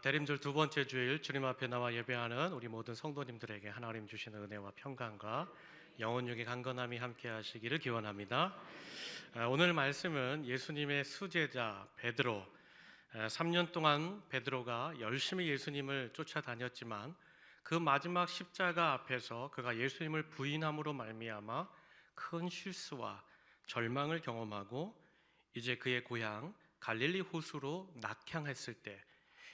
대림절 두 번째 주일 주님 앞에 나와 예배하는 우리 모든 성도님들에게 하나님 주시는 은혜와 평강과 영혼육의 강건함이 함께 하시기를 기원합니다. 오늘 말씀은 예수님의 수제자 베드로, 3년 동안 베드로가 열심히 예수님을 쫓아다녔지만 그 마지막 십자가 앞에서 그가 예수님을 부인함으로 말미암아 큰 실수와 절망을 경험하고 이제 그의 고향 갈릴리 호수로 낙향했을 때,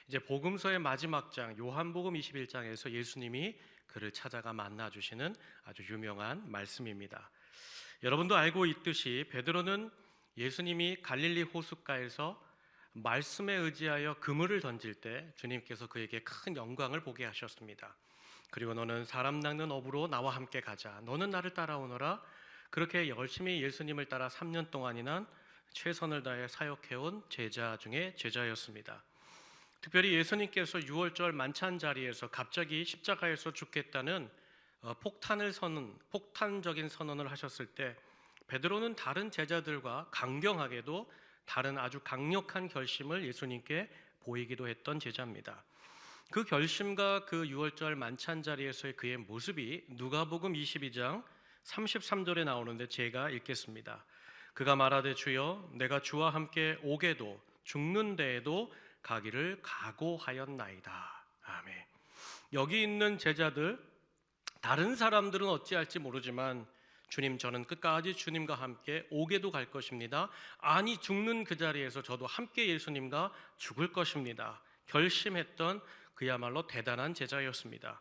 이제 복음서의 마지막 장 요한복음 21장에서 예수님이 그를 찾아가 만나주시는 아주 유명한 말씀입니다. 여러분도 알고 있듯이 베드로는 예수님이 갈릴리 호숫가에서 말씀에 의지하여 그물을 던질 때 주님께서 그에게 큰 영광을 보게 하셨습니다. 그리고 너는 사람 낚는 어부로 나와 함께 가자, 너는 나를 따라오너라. 그렇게 열심히 예수님을 따라 3년 동안이나 최선을 다해 사역해온 제자 중에 제자였습니다. 특별히 예수님께서 유월절 만찬 자리에서 갑자기 십자가에서 죽겠다는 폭탄적인 선언을 하셨을 때 베드로는 다른 제자들과 강경하게도 다른 아주 강력한 결심을 예수님께 보이기도 했던 제자입니다. 그 결심과 그 유월절 만찬 자리에서의 그의 모습이 누가복음 22장 33절에 나오는데 제가 읽겠습니다. 그가 말하되 주여 내가 주와 함께 오게도 죽는 데에도 가기를 각오하였나이다. 아멘. 여기 있는 제자들, 다른 사람들은 어찌할지 모르지만 주님, 저는 끝까지 주님과 함께 오게도 갈 것입니다. 아니, 죽는 그 자리에서 저도 함께 예수님과 죽을 것입니다. 결심했던 그야말로 대단한 제자였습니다.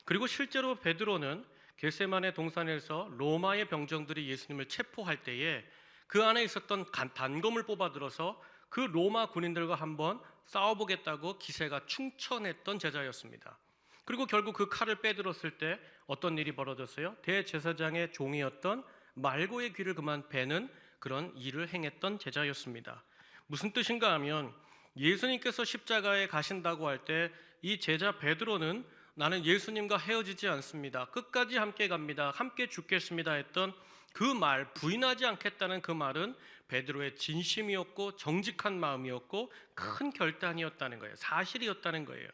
그리고 실제로 베드로는 겟세마네 동산에서 로마의 병정들이 예수님을 체포할 때에 그 안에 있었던 단검을 뽑아들어서 그 로마 군인들과 한번 싸워보겠다고 기세가 충천했던 제자였습니다. 그리고 결국 그 칼을 빼들었을 때 어떤 일이 벌어졌어요? 대제사장의 종이었던 말고의 귀를 그만 베는 그런 일을 행했던 제자였습니다. 무슨 뜻인가 하면 예수님께서 십자가에 가신다고 할 때 이 제자 베드로는 나는 예수님과 헤어지지 않습니다, 끝까지 함께 갑니다, 함께 죽겠습니다 했던 그 말, 부인하지 않겠다는 그 말은 베드로의 진심이었고 정직한 마음이었고 큰 결단이었다는 거예요. 사실이었다는 거예요.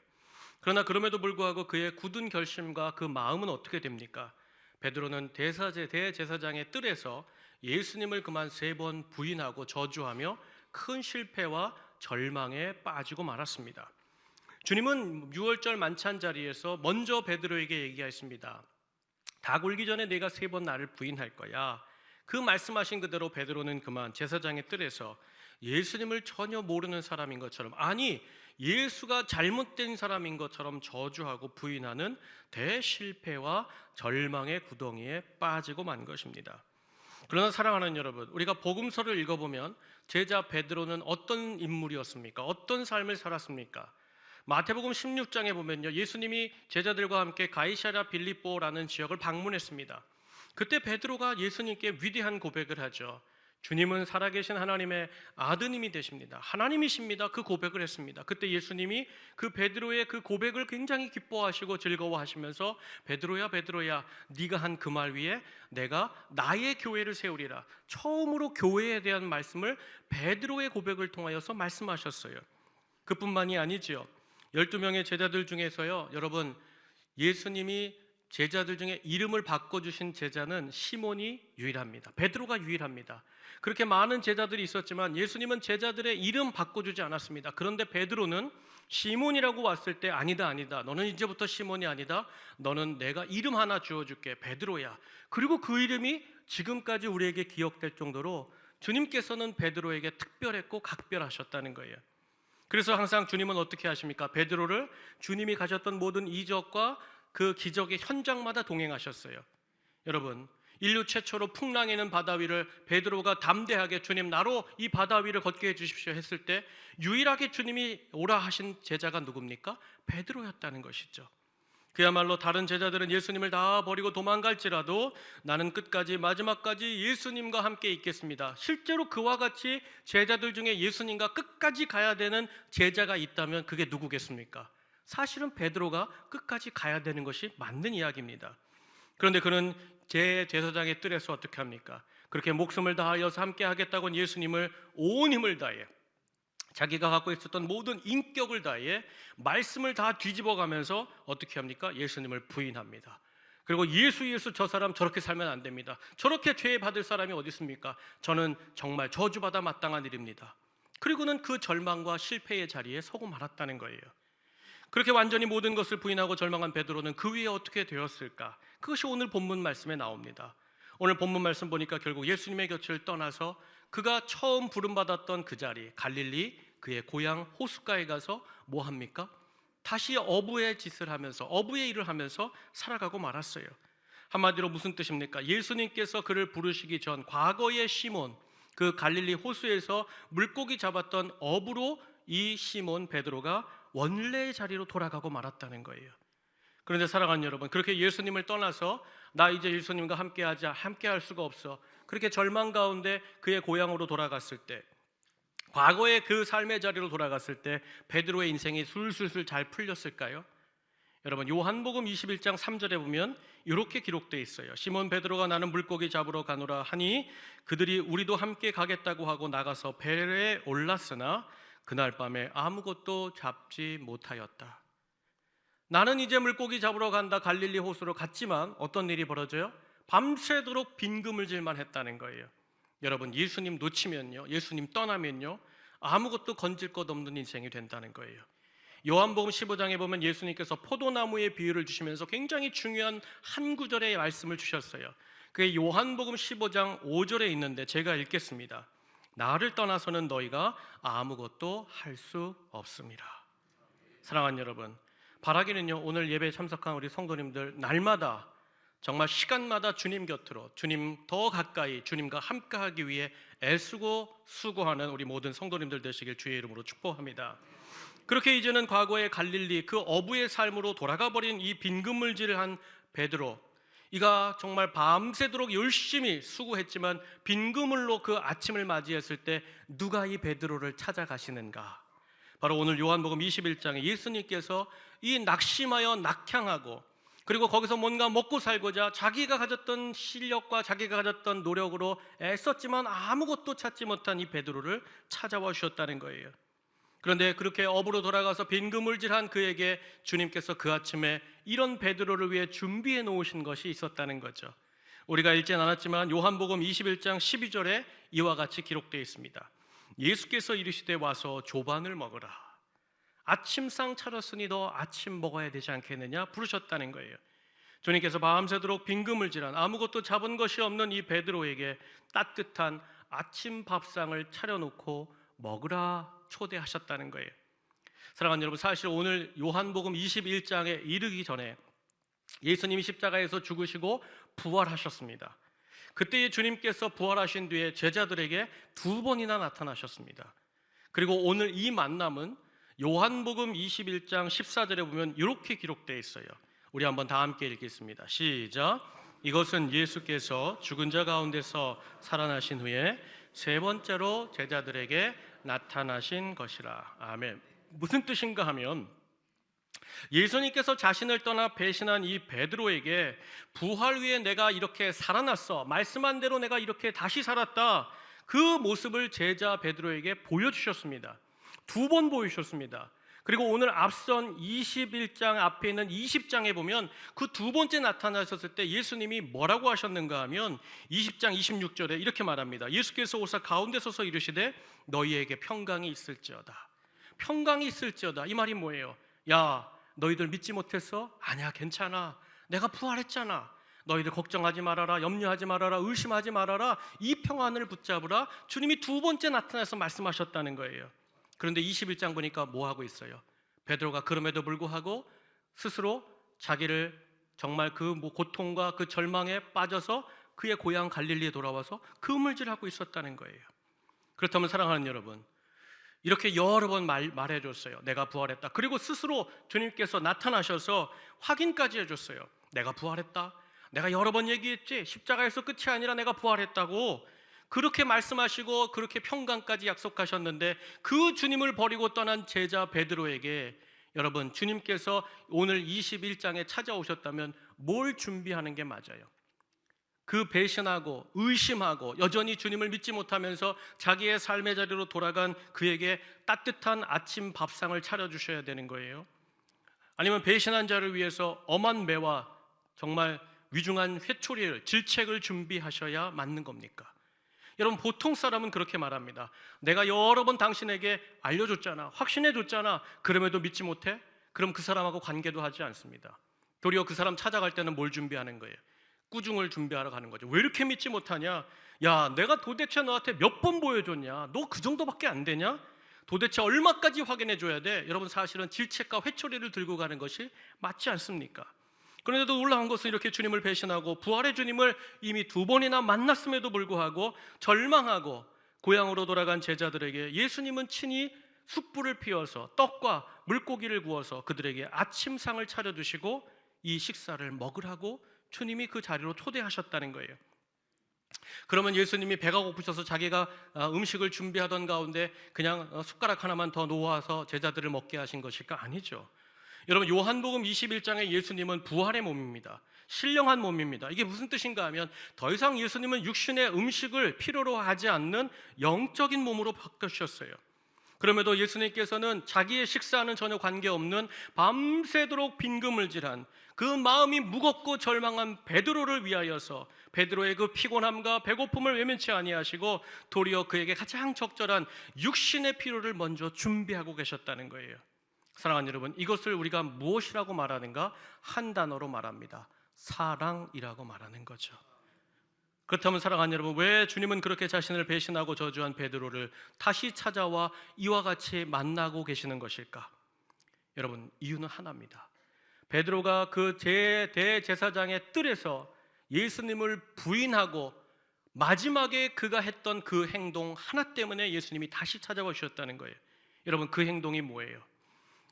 그러나 그럼에도 불구하고 그의 굳은 결심과 그 마음은 어떻게 됩니까? 베드로는 대제사장의 뜰에서 예수님을 그만 3번 부인하고 저주하며 큰 실패와 절망에 빠지고 말았습니다. 주님은 유월절 만찬 자리에서 먼저 베드로에게 얘기했습니다. 다 굴기 전에 내가 3번 나를 부인할 거야. 그 말씀하신 그대로 베드로는 그만 제사장의 뜰에서 예수님을 전혀 모르는 사람인 것처럼, 아니 예수가 잘못된 사람인 것처럼 저주하고 부인하는 대실패와 절망의 구덩이에 빠지고 만 것입니다. 그러나 사랑하는 여러분, 우리가 복음서를 읽어보면 제자 베드로는 어떤 인물이었습니까? 어떤 삶을 살았습니까? 마태복음 16장에 보면요, 예수님이 제자들과 함께 가이사랴 빌립보라는 지역을 방문했습니다. 그때 베드로가 예수님께 위대한 고백을 하죠. 주님은 살아계신 하나님의 아드님이 되십니다, 하나님이십니다. 그 고백을 했습니다. 그때 예수님이 그 베드로의 그 고백을 굉장히 기뻐하시고 즐거워하시면서 베드로야 베드로야, 네가 한 그 말 위에 내가 나의 교회를 세우리라. 처음으로 교회에 대한 말씀을 베드로의 고백을 통하여서 말씀하셨어요. 그뿐만이 아니지요. 12명의 제자들 중에서요, 여러분, 예수님이 제자들 중에 이름을 바꿔주신 제자는 시몬이 유일합니다. 베드로가 유일합니다. 그렇게 많은 제자들이 있었지만 예수님은 제자들의 이름 바꿔주지 않았습니다. 그런데 베드로는 시몬이라고 왔을 때 아니다, 너는 이제부터 시몬이 아니다, 너는 내가 이름 하나 주어줄게, 베드로야. 그리고 그 이름이 지금까지 우리에게 기억될 정도로 주님께서는 베드로에게 특별했고 각별하셨다는 거예요. 그래서 항상 주님은 어떻게 하십니까? 베드로를 주님이 가셨던 모든 이적과 그 기적의 현장마다 동행하셨어요. 여러분, 인류 최초로 풍랑이는 바다 위를 베드로가 담대하게 주님 나로 이 바다 위를 걷게 해주십시오 했을 때 유일하게 주님이 오라 하신 제자가 누굽니까? 베드로였다는 것이죠. 그야말로 다른 제자들은 예수님을 다 버리고 도망갈지라도 나는 끝까지 마지막까지 예수님과 함께 있겠습니다. 실제로 그와 같이 제자들 중에 예수님과 끝까지 가야 되는 제자가 있다면 그게 누구겠습니까? 사실은 베드로가 끝까지 가야 되는 것이 맞는 이야기입니다. 그런데 그는 제사장의 뜰에서 어떻게 합니까? 그렇게 목숨을 다하여서 함께 하겠다고 예수님을 온 힘을 다해 자기가 갖고 있었던 모든 인격을 다해 말씀을 다 뒤집어가면서 어떻게 합니까? 예수님을 부인합니다. 그리고 예수 저 사람 저렇게 살면 안 됩니다. 저렇게 죄 받을 사람이 어디 있습니까? 저는 정말 저주받아 마땅한 일입니다. 그리고는 그 절망과 실패의 자리에 서고 말았다는 거예요. 그렇게 완전히 모든 것을 부인하고 절망한 베드로는 그 위에 어떻게 되었을까? 그것이 오늘 본문 말씀에 나옵니다. 오늘 본문 말씀 보니까 결국 예수님의 곁을 떠나서 그가 처음 부름받았던 그 자리 갈릴리 그의 고향 호숫가에 가서 뭐 합니까? 다시 어부의 짓을 하면서 어부의 일을 하면서 살아가고 말았어요. 한마디로 무슨 뜻입니까? 예수님께서 그를 부르시기 전 과거의 시몬, 그 갈릴리 호수에서 물고기 잡았던 어부로 이 시몬 베드로가 원래의 자리로 돌아가고 말았다는 거예요. 그런데 사랑하는 여러분, 그렇게 예수님을 떠나서 나 이제 예수님과 함께할 수가 없어, 그렇게 절망 가운데 그의 고향으로 돌아갔을 때, 과거의 그 삶의 자리로 돌아갔을 때 베드로의 인생이 술술술 잘 풀렸을까요? 여러분, 요한복음 21장 3절에 보면 이렇게 기록되어 있어요. 시몬 베드로가 나는 물고기 잡으러 가노라 하니 그들이 우리도 함께 가겠다고 하고 나가서 배에 올랐으나 그날 밤에 아무것도 잡지 못하였다. 나는 이제 물고기 잡으러 간다, 갈릴리 호수로 갔지만 어떤 일이 벌어져요? 밤새도록 빈그물질만 했다는 거예요. 여러분, 예수님 놓치면요, 예수님 떠나면요, 아무것도 건질 것 없는 인생이 된다는 거예요. 요한복음 15장에 보면 예수님께서 포도나무의 비유를 주시면서 굉장히 중요한 한 구절의 말씀을 주셨어요. 그게 요한복음 15장 5절에 있는데 제가 읽겠습니다. 나를 떠나서는 너희가 아무것도 할 수 없습니다. 사랑하는 여러분, 바라기는요, 오늘 예배에 참석한 우리 성도님들 날마다 정말 시간마다 주님 곁으로, 주님 더 가까이 주님과 함께하기 위해 애쓰고 수고하는 우리 모든 성도님들 되시길 주의 이름으로 축복합니다. 그렇게 이제는 과거의 갈릴리 그 어부의 삶으로 돌아가 버린 이 빈그물질을 한 베드로, 이가 정말 밤새도록 열심히 수고했지만 빈그물로 그 아침을 맞이했을 때 누가 이 베드로를 찾아가시는가? 바로 오늘 요한복음 21장에 예수님께서 이 낙심하여 낙향하고 그리고 거기서 뭔가 먹고 살고자 자기가 가졌던 실력과 자기가 가졌던 노력으로 애썼지만 아무것도 찾지 못한 이 베드로를 찾아와 주셨다는 거예요. 그런데 그렇게 업으로 돌아가서 빈그물질한 그에게 주님께서 그 아침에 이런 베드로를 위해 준비해 놓으신 것이 있었다는 거죠. 우리가 읽진 않았지만 요한복음 21장 12절에 이와 같이 기록되어 있습니다. 예수께서 이르시되 와서 조반을 먹으라. 아침상 차렸으니 너 아침 먹어야 되지 않겠느냐 부르셨다는 거예요. 주님께서 밤새도록 빈그물질한 아무것도 잡은 것이 없는 이 베드로에게 따뜻한 아침 밥상을 차려놓고 먹으라 초대하셨다는 거예요. 사랑하는 여러분, 사실 오늘 요한복음 21장에 이르기 전에 예수님이 십자가에서 죽으시고 부활하셨습니다. 그때의 주님께서 부활하신 뒤에 제자들에게 2번이나 나타나셨습니다. 그리고 오늘 이 만남은 요한복음 21장 14절에 보면 이렇게 기록되어 있어요. 우리 한번 다 함께 읽겠습니다. 시작. 이것은 예수께서 죽은 자 가운데서 살아나신 후에 세 번째로 제자들에게 나타나신 것이라. 아멘. 무슨 뜻인가 하면 예수님께서 자신을 떠나 배신한 이 베드로에게 부활 후에 내가 이렇게 살아났어, 말씀한 대로 내가 이렇게 다시 살았다, 그 모습을 제자 베드로에게 보여주셨습니다. 2번 보여주셨습니다. 그리고 오늘 앞선 21장 앞에 있는 20장에 보면 그 2번째 나타나셨을 때 예수님이 뭐라고 하셨는가 하면 20장 26절에 이렇게 말합니다. 예수께서 오사 가운데 서서 이르시되 너희에게 평강이 있을지어다. 평강이 있을지어다. 이 말이 뭐예요? 야, 너희들 믿지 못했어? 아니야, 괜찮아. 내가 부활했잖아. 너희들 걱정하지 말아라, 염려하지 말아라, 의심하지 말아라. 이 평안을 붙잡으라. 주님이 2번째 나타나서 말씀하셨다는 거예요. 그런데 21장 보니까 뭐 하고 있어요? 베드로가 그럼에도 불구하고 스스로 자기를 정말 그 고통과 그 절망에 빠져서 그의 고향 갈릴리에 돌아와서 그물질하고 있었다는 거예요. 그렇다면 사랑하는 여러분, 이렇게 여러 번 말해줬어요. 내가 부활했다. 그리고 스스로 주님께서 나타나셔서 확인까지 해줬어요. 내가 부활했다. 내가 여러 번 얘기했지. 십자가에서 끝이 아니라 내가 부활했다고. 그렇게 말씀하시고 그렇게 평강까지 약속하셨는데 그 주님을 버리고 떠난 제자 베드로에게 여러분, 주님께서 오늘 21장에 찾아오셨다면 뭘 준비하는 게 맞아요? 그 배신하고 의심하고 여전히 주님을 믿지 못하면서 자기의 삶의 자리로 돌아간 그에게 따뜻한 아침 밥상을 차려주셔야 되는 거예요? 아니면 배신한 자를 위해서 엄한 매와 정말 위중한 회초리를, 질책을 준비하셔야 맞는 겁니까? 여러분, 보통 사람은 그렇게 말합니다. 내가 여러 번 당신에게 알려줬잖아, 확신해줬잖아. 그럼에도 믿지 못해? 그럼 그 사람하고 관계도 하지 않습니다. 도리어 그 사람 찾아갈 때는 뭘 준비하는 거예요? 꾸중을 준비하러 가는 거죠. 왜 이렇게 믿지 못하냐? 야, 내가 도대체 너한테 몇 번 보여줬냐? 너 그 정도밖에 안 되냐? 도대체 얼마까지 확인해 줘야 돼? 여러분, 사실은 질책과 회초리를 들고 가는 것이 맞지 않습니까? 그런데도 놀라운 것은 이렇게 주님을 배신하고 부활의 주님을 이미 2번이나 만났음에도 불구하고 절망하고 고향으로 돌아간 제자들에게 예수님은 친히 숯불을 피워서 떡과 물고기를 구워서 그들에게 아침상을 차려주시고 이 식사를 먹으라고 주님이 그 자리로 초대하셨다는 거예요. 그러면 예수님이 배가 고프셔서 자기가 음식을 준비하던 가운데 그냥 숟가락 하나만 더 놓아서 제자들을 먹게 하신 것일까? 아니죠. 여러분, 요한복음 21장에 예수님은 부활의 몸입니다. 신령한 몸입니다. 이게 무슨 뜻인가 하면 더 이상 예수님은 육신의 음식을 필요로 하지 않는 영적인 몸으로 바뀌셨어요. 그럼에도 예수님께서는 자기의 식사와는 전혀 관계없는 밤새도록 빈금을질한 그 마음이 무겁고 절망한 베드로를 위하여서 베드로의 그 피곤함과 배고픔을 외면치 아니하시고 도리어 그에게 가장 적절한 육신의 필요를 먼저 준비하고 계셨다는 거예요. 사랑하는 여러분, 이것을 우리가 무엇이라고 말하는가? 한 단어로 말합니다. 사랑이라고 말하는 거죠. 그렇다면 사랑하는 여러분, 왜 주님은 그렇게 자신을 배신하고 저주한 베드로를 다시 찾아와 이와 같이 만나고 계시는 것일까? 여러분, 이유는 하나입니다. 베드로가 그 대제사장의 뜰에서 예수님을 부인하고 마지막에 그가 했던 그 행동 하나 때문에 예수님이 다시 찾아와 주셨다는 거예요. 여러분, 그 행동이 뭐예요?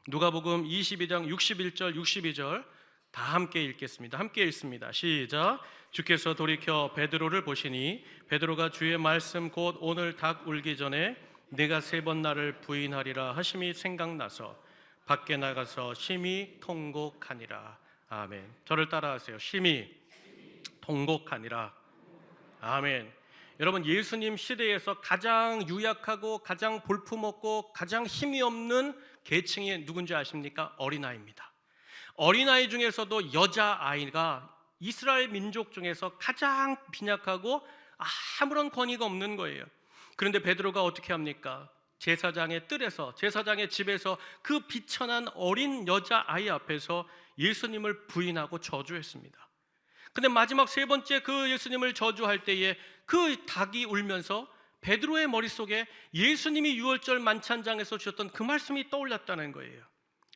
누가복음 22장 61절 62절 다 함께 읽겠습니다. 함께 읽습니다. 시작. 주께서 돌이켜 베드로를 보시니 베드로가 주의 말씀 곧 오늘 닭 울기 전에 네가 3번 나를 부인하리라 하심이 생각나서 밖에 나가서 심히 통곡하니라. 아멘. 저를 따라하세요. 심히 통곡하니라. 아멘. 여러분, 예수님 시대에서 가장 유약하고 가장 볼품없고 가장 힘이 없는 계층이 누군지 아십니까? 어린아이입니다. 어린아이 중에서도 여자아이가 이스라엘 민족 중에서 가장 빈약하고 아무런 권위가 없는 거예요. 그런데 베드로가 어떻게 합니까? 제사장의 뜰에서, 제사장의 집에서 그 비천한 어린 여자아이 앞에서 예수님을 부인하고 저주했습니다. 근데 마지막 3번째 그 예수님을 저주할 때에 그 닭이 울면서 베드로의 머릿속에 예수님이 유월절 만찬장에서 주셨던 그 말씀이 떠올랐다는 거예요.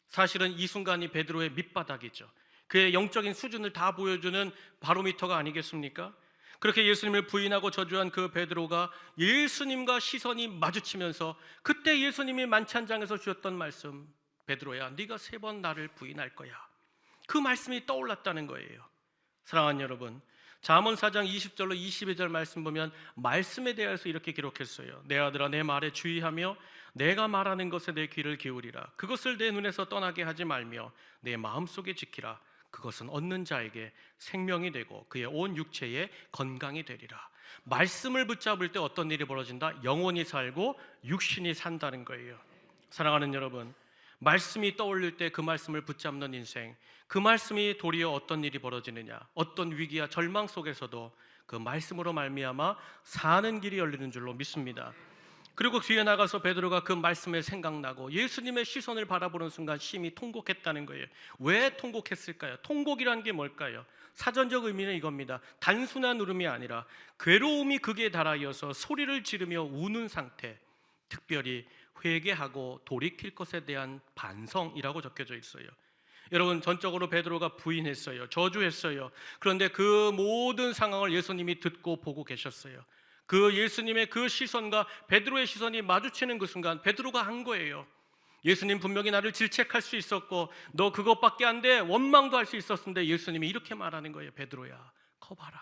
사실은 이 순간이 베드로의 밑바닥이죠. 그의 영적인 수준을 다 보여주는 바로미터가 아니겠습니까? 그렇게 예수님을 부인하고 저주한 그 베드로가 예수님과 시선이 마주치면서 그때 예수님이 만찬장에서 주셨던 말씀, 베드로야, 네가 3번 나를 부인할 거야. 그 말씀이 떠올랐다는 거예요. 사랑하는 여러분, 잠언 4장 20절로 22절 말씀 보면 말씀에 대해서 이렇게 기록했어요. 내 아들아, 내 말에 주의하며 내가 말하는 것에 내 귀를 기울이라. 그것을 내 눈에서 떠나게 하지 말며 내 마음속에 지키라. 그것은 얻는 자에게 생명이 되고 그의 온 육체에 건강이 되리라. 말씀을 붙잡을 때 어떤 일이 벌어진다? 영혼이 살고 육신이 산다는 거예요. 사랑하는 여러분, 말씀이 떠올릴 때 그 말씀을 붙잡는 인생, 그 말씀이 도리어 어떤 일이 벌어지느냐, 어떤 위기와 절망 속에서도 그 말씀으로 말미암아 사는 길이 열리는 줄로 믿습니다. 그리고 뒤에 나가서 베드로가 그 말씀에 생각나고 예수님의 시선을 바라보는 순간 심히 통곡했다는 거예요. 왜 통곡했을까요? 통곡이라는 게 뭘까요? 사전적 의미는 이겁니다. 단순한 울음이 아니라 괴로움이 극에 달하여서 소리를 지르며 우는 상태, 특별히 회개하고 돌이킬 것에 대한 반성이라고 적혀져 있어요. 여러분, 전적으로 베드로가 부인했어요. 저주했어요. 그런데 그 모든 상황을 예수님이 듣고 보고 계셨어요. 그 예수님의 그 시선과 베드로의 시선이 마주치는 그 순간 베드로가 한 거예요. 예수님 분명히 나를 질책할 수 있었고 너 그것밖에 안 돼, 원망도 할 수 있었는데 예수님이 이렇게 말하는 거예요. 베드로야, 거 봐라,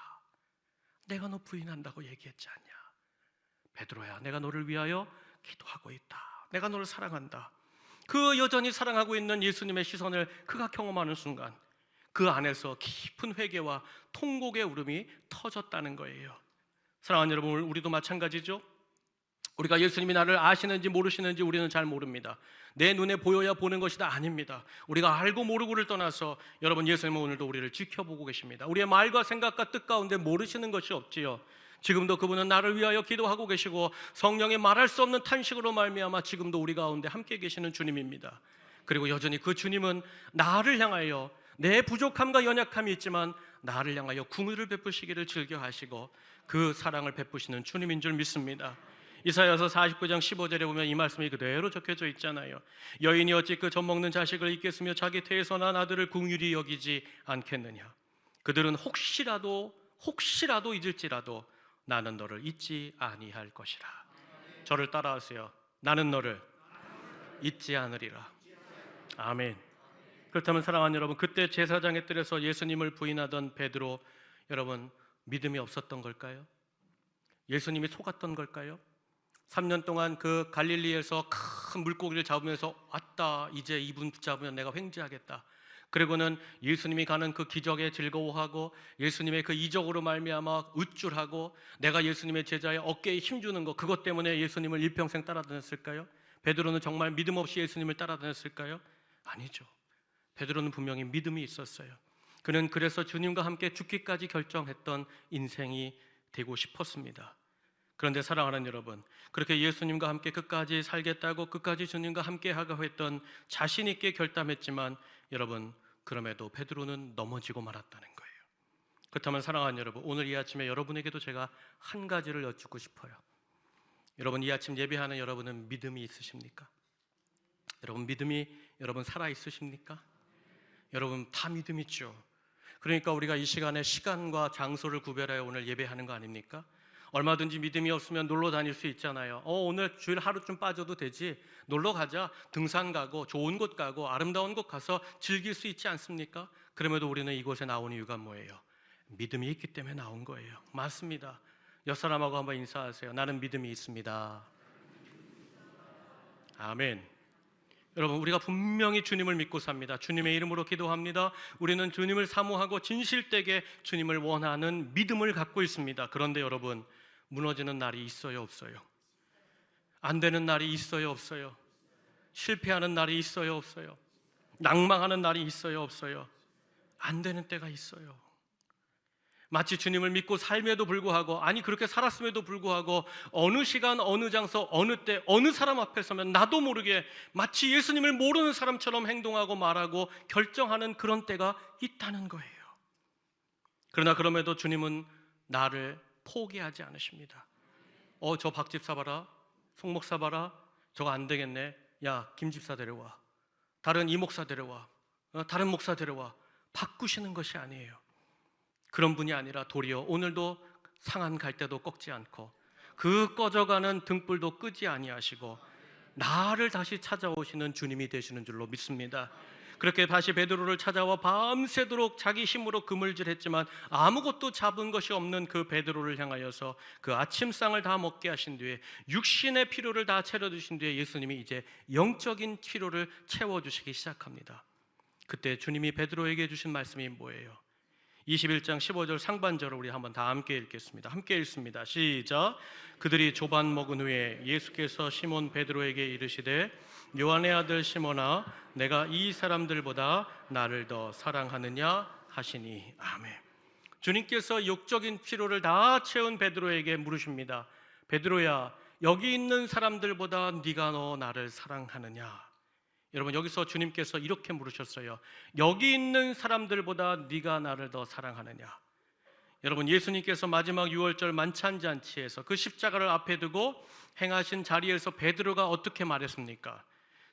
내가 너 부인한다고 얘기했지 않냐. 베드로야, 내가 너를 위하여 기도하고 있다. 내가 너를 사랑한다. 그 여전히 사랑하고 있는 예수님의 시선을 그가 경험하는 순간 그 안에서 깊은 회개와 통곡의 울음이 터졌다는 거예요. 사랑하는 여러분, 우리도 마찬가지죠. 우리가 예수님이 나를 아시는지 모르시는지 우리는 잘 모릅니다. 내 눈에 보여야 보는 것이다, 아닙니다. 우리가 알고 모르고를 떠나서 여러분, 예수님은 오늘도 우리를 지켜보고 계십니다. 우리의 말과 생각과 뜻 가운데 모르시는 것이 없지요. 지금도 그분은 나를 위하여 기도하고 계시고 성령의 말할 수 없는 탄식으로 말미암아 지금도 우리 가운데 함께 계시는 주님입니다. 그리고 여전히 그 주님은 나를 향하여, 내 부족함과 연약함이 있지만 나를 향하여 긍휼을 베푸시기를 즐겨하시고 그 사랑을 베푸시는 주님인 줄 믿습니다. 이사야서 49장 15절에 보면 이 말씀이 그대로 적혀져 있잖아요. 여인이 어찌 그 젖먹는 자식을 잊겠으며 자기 태에서 난 아들을 긍휼히 여기지 않겠느냐. 그들은 혹시라도 잊을지라도 나는 너를 잊지 아니할 것이라. 저를 따라하세요. 나는 너를 잊지 않으리라. 아멘. 그렇다면 사랑하는 여러분, 그때 제사장의 뜰에서 예수님을 부인하던 베드로, 여러분 믿음이 없었던 걸까요? 예수님이 속았던 걸까요? 3년 동안 그 갈릴리에서 큰 물고기를 잡으면서 왔다, 이제 이분 붙잡으면 내가 횡재하겠다. 그리고는 예수님이 가는 그 기적에 즐거워하고 예수님의 그 이적으로 말미암아 우쭐하고 내가 예수님의 제자의 어깨에 힘주는 것, 그것 때문에 예수님을 일평생 따라다녔을까요? 베드로는 정말 믿음 없이 예수님을 따라다녔을까요? 아니죠. 베드로는 분명히 믿음이 있었어요. 그는 그래서 주님과 함께 죽기까지 결정했던 인생이 되고 싶었습니다. 그런데 사랑하는 여러분, 그렇게 예수님과 함께 끝까지 살겠다고 끝까지 주님과 함께 하고 했던 자신 있게 결단했지만 여러분, 그럼에도 베드로는 넘어지고 말았다는 거예요. 그렇다면 사랑하는 여러분, 오늘 이 아침에 여러분에게도 제가 한 가지를 여쭙고 싶어요. 여러분, 이 아침 예배하는 여러분은 믿음이 있으십니까? 여러분, 믿음이 여러분 살아 있으십니까? 여러분 다 믿음 있죠. 그러니까 우리가 이 시간에 시간과 장소를 구별하여 오늘 예배하는 거 아닙니까? 얼마든지 믿음이 없으면 놀러 다닐 수 있잖아요. 오늘 주일 하루쯤 빠져도 되지, 놀러 가자, 등산 가고 좋은 곳 가고 아름다운 곳 가서 즐길 수 있지 않습니까? 그럼에도 우리는 이곳에 나온 이유가 뭐예요? 믿음이 있기 때문에 나온 거예요. 맞습니다. 옆 사람하고 한번 인사하세요. 나는 믿음이 있습니다. 아멘. 여러분, 우리가 분명히 주님을 믿고 삽니다. 주님의 이름으로 기도합니다. 우리는 주님을 사모하고 진실되게 주님을 원하는 믿음을 갖고 있습니다. 그런데 여러분, 무너지는 날이 있어요, 없어요? 안 되는 날이 있어요, 없어요? 실패하는 날이 있어요, 없어요? 낭망하는 날이 있어요, 없어요? 안 되는 때가 있어요. 마치 주님을 믿고 삶에도 불구하고, 아니 그렇게 살았음에도 불구하고 어느 시간 어느 장소 어느 때 어느 사람 앞에 서면 나도 모르게 마치 예수님을 모르는 사람처럼 행동하고 말하고 결정하는 그런 때가 있다는 거예요. 그러나 그럼에도 주님은 나를 포기하지 않으십니다. 저 박 집사 봐라, 송 목사 봐라, 저거 안 되겠네, 야 김 집사 데려와, 다른 이 목사 데려와, 다른 목사 데려와, 바꾸시는 것이 아니에요. 그런 분이 아니라 도리어 오늘도 상한 갈대도 꺾지 않고 그 꺼져가는 등불도 끄지 아니하시고 나를 다시 찾아오시는 주님이 되시는 줄로 믿습니다. 그렇게 다시 베드로를 찾아와 밤새도록 자기 힘으로 그물질했지만 아무것도 잡은 것이 없는 그 베드로를 향하여서 그 아침상을 다 먹게 하신 뒤에 육신의 필요를 다 채워주신 뒤에 예수님이 이제 영적인 필요를 채워주시기 시작합니다. 그때 주님이 베드로에게 주신 말씀이 뭐예요? 21장 15절 상반절을 우리 한번 다 함께 읽겠습니다. 함께 읽습니다. 시작. 그들이 조반 먹은 후에 예수께서 시몬 베드로에게 이르시되 요한의 아들 시몬아, 내가 이 사람들보다 나를 더 사랑하느냐 하시니. 아멘. 주님께서 육적인 필요를 다 채운 베드로에게 물으십니다. 베드로야, 여기 있는 사람들보다 네가 나를 사랑하느냐? 여러분, 여기서 주님께서 이렇게 물으셨어요. 여기 있는 사람들보다 네가 나를 더 사랑하느냐? 여러분, 예수님께서 마지막 유월절 만찬잔치에서 그 십자가를 앞에 두고 행하신 자리에서 베드로가 어떻게 말했습니까?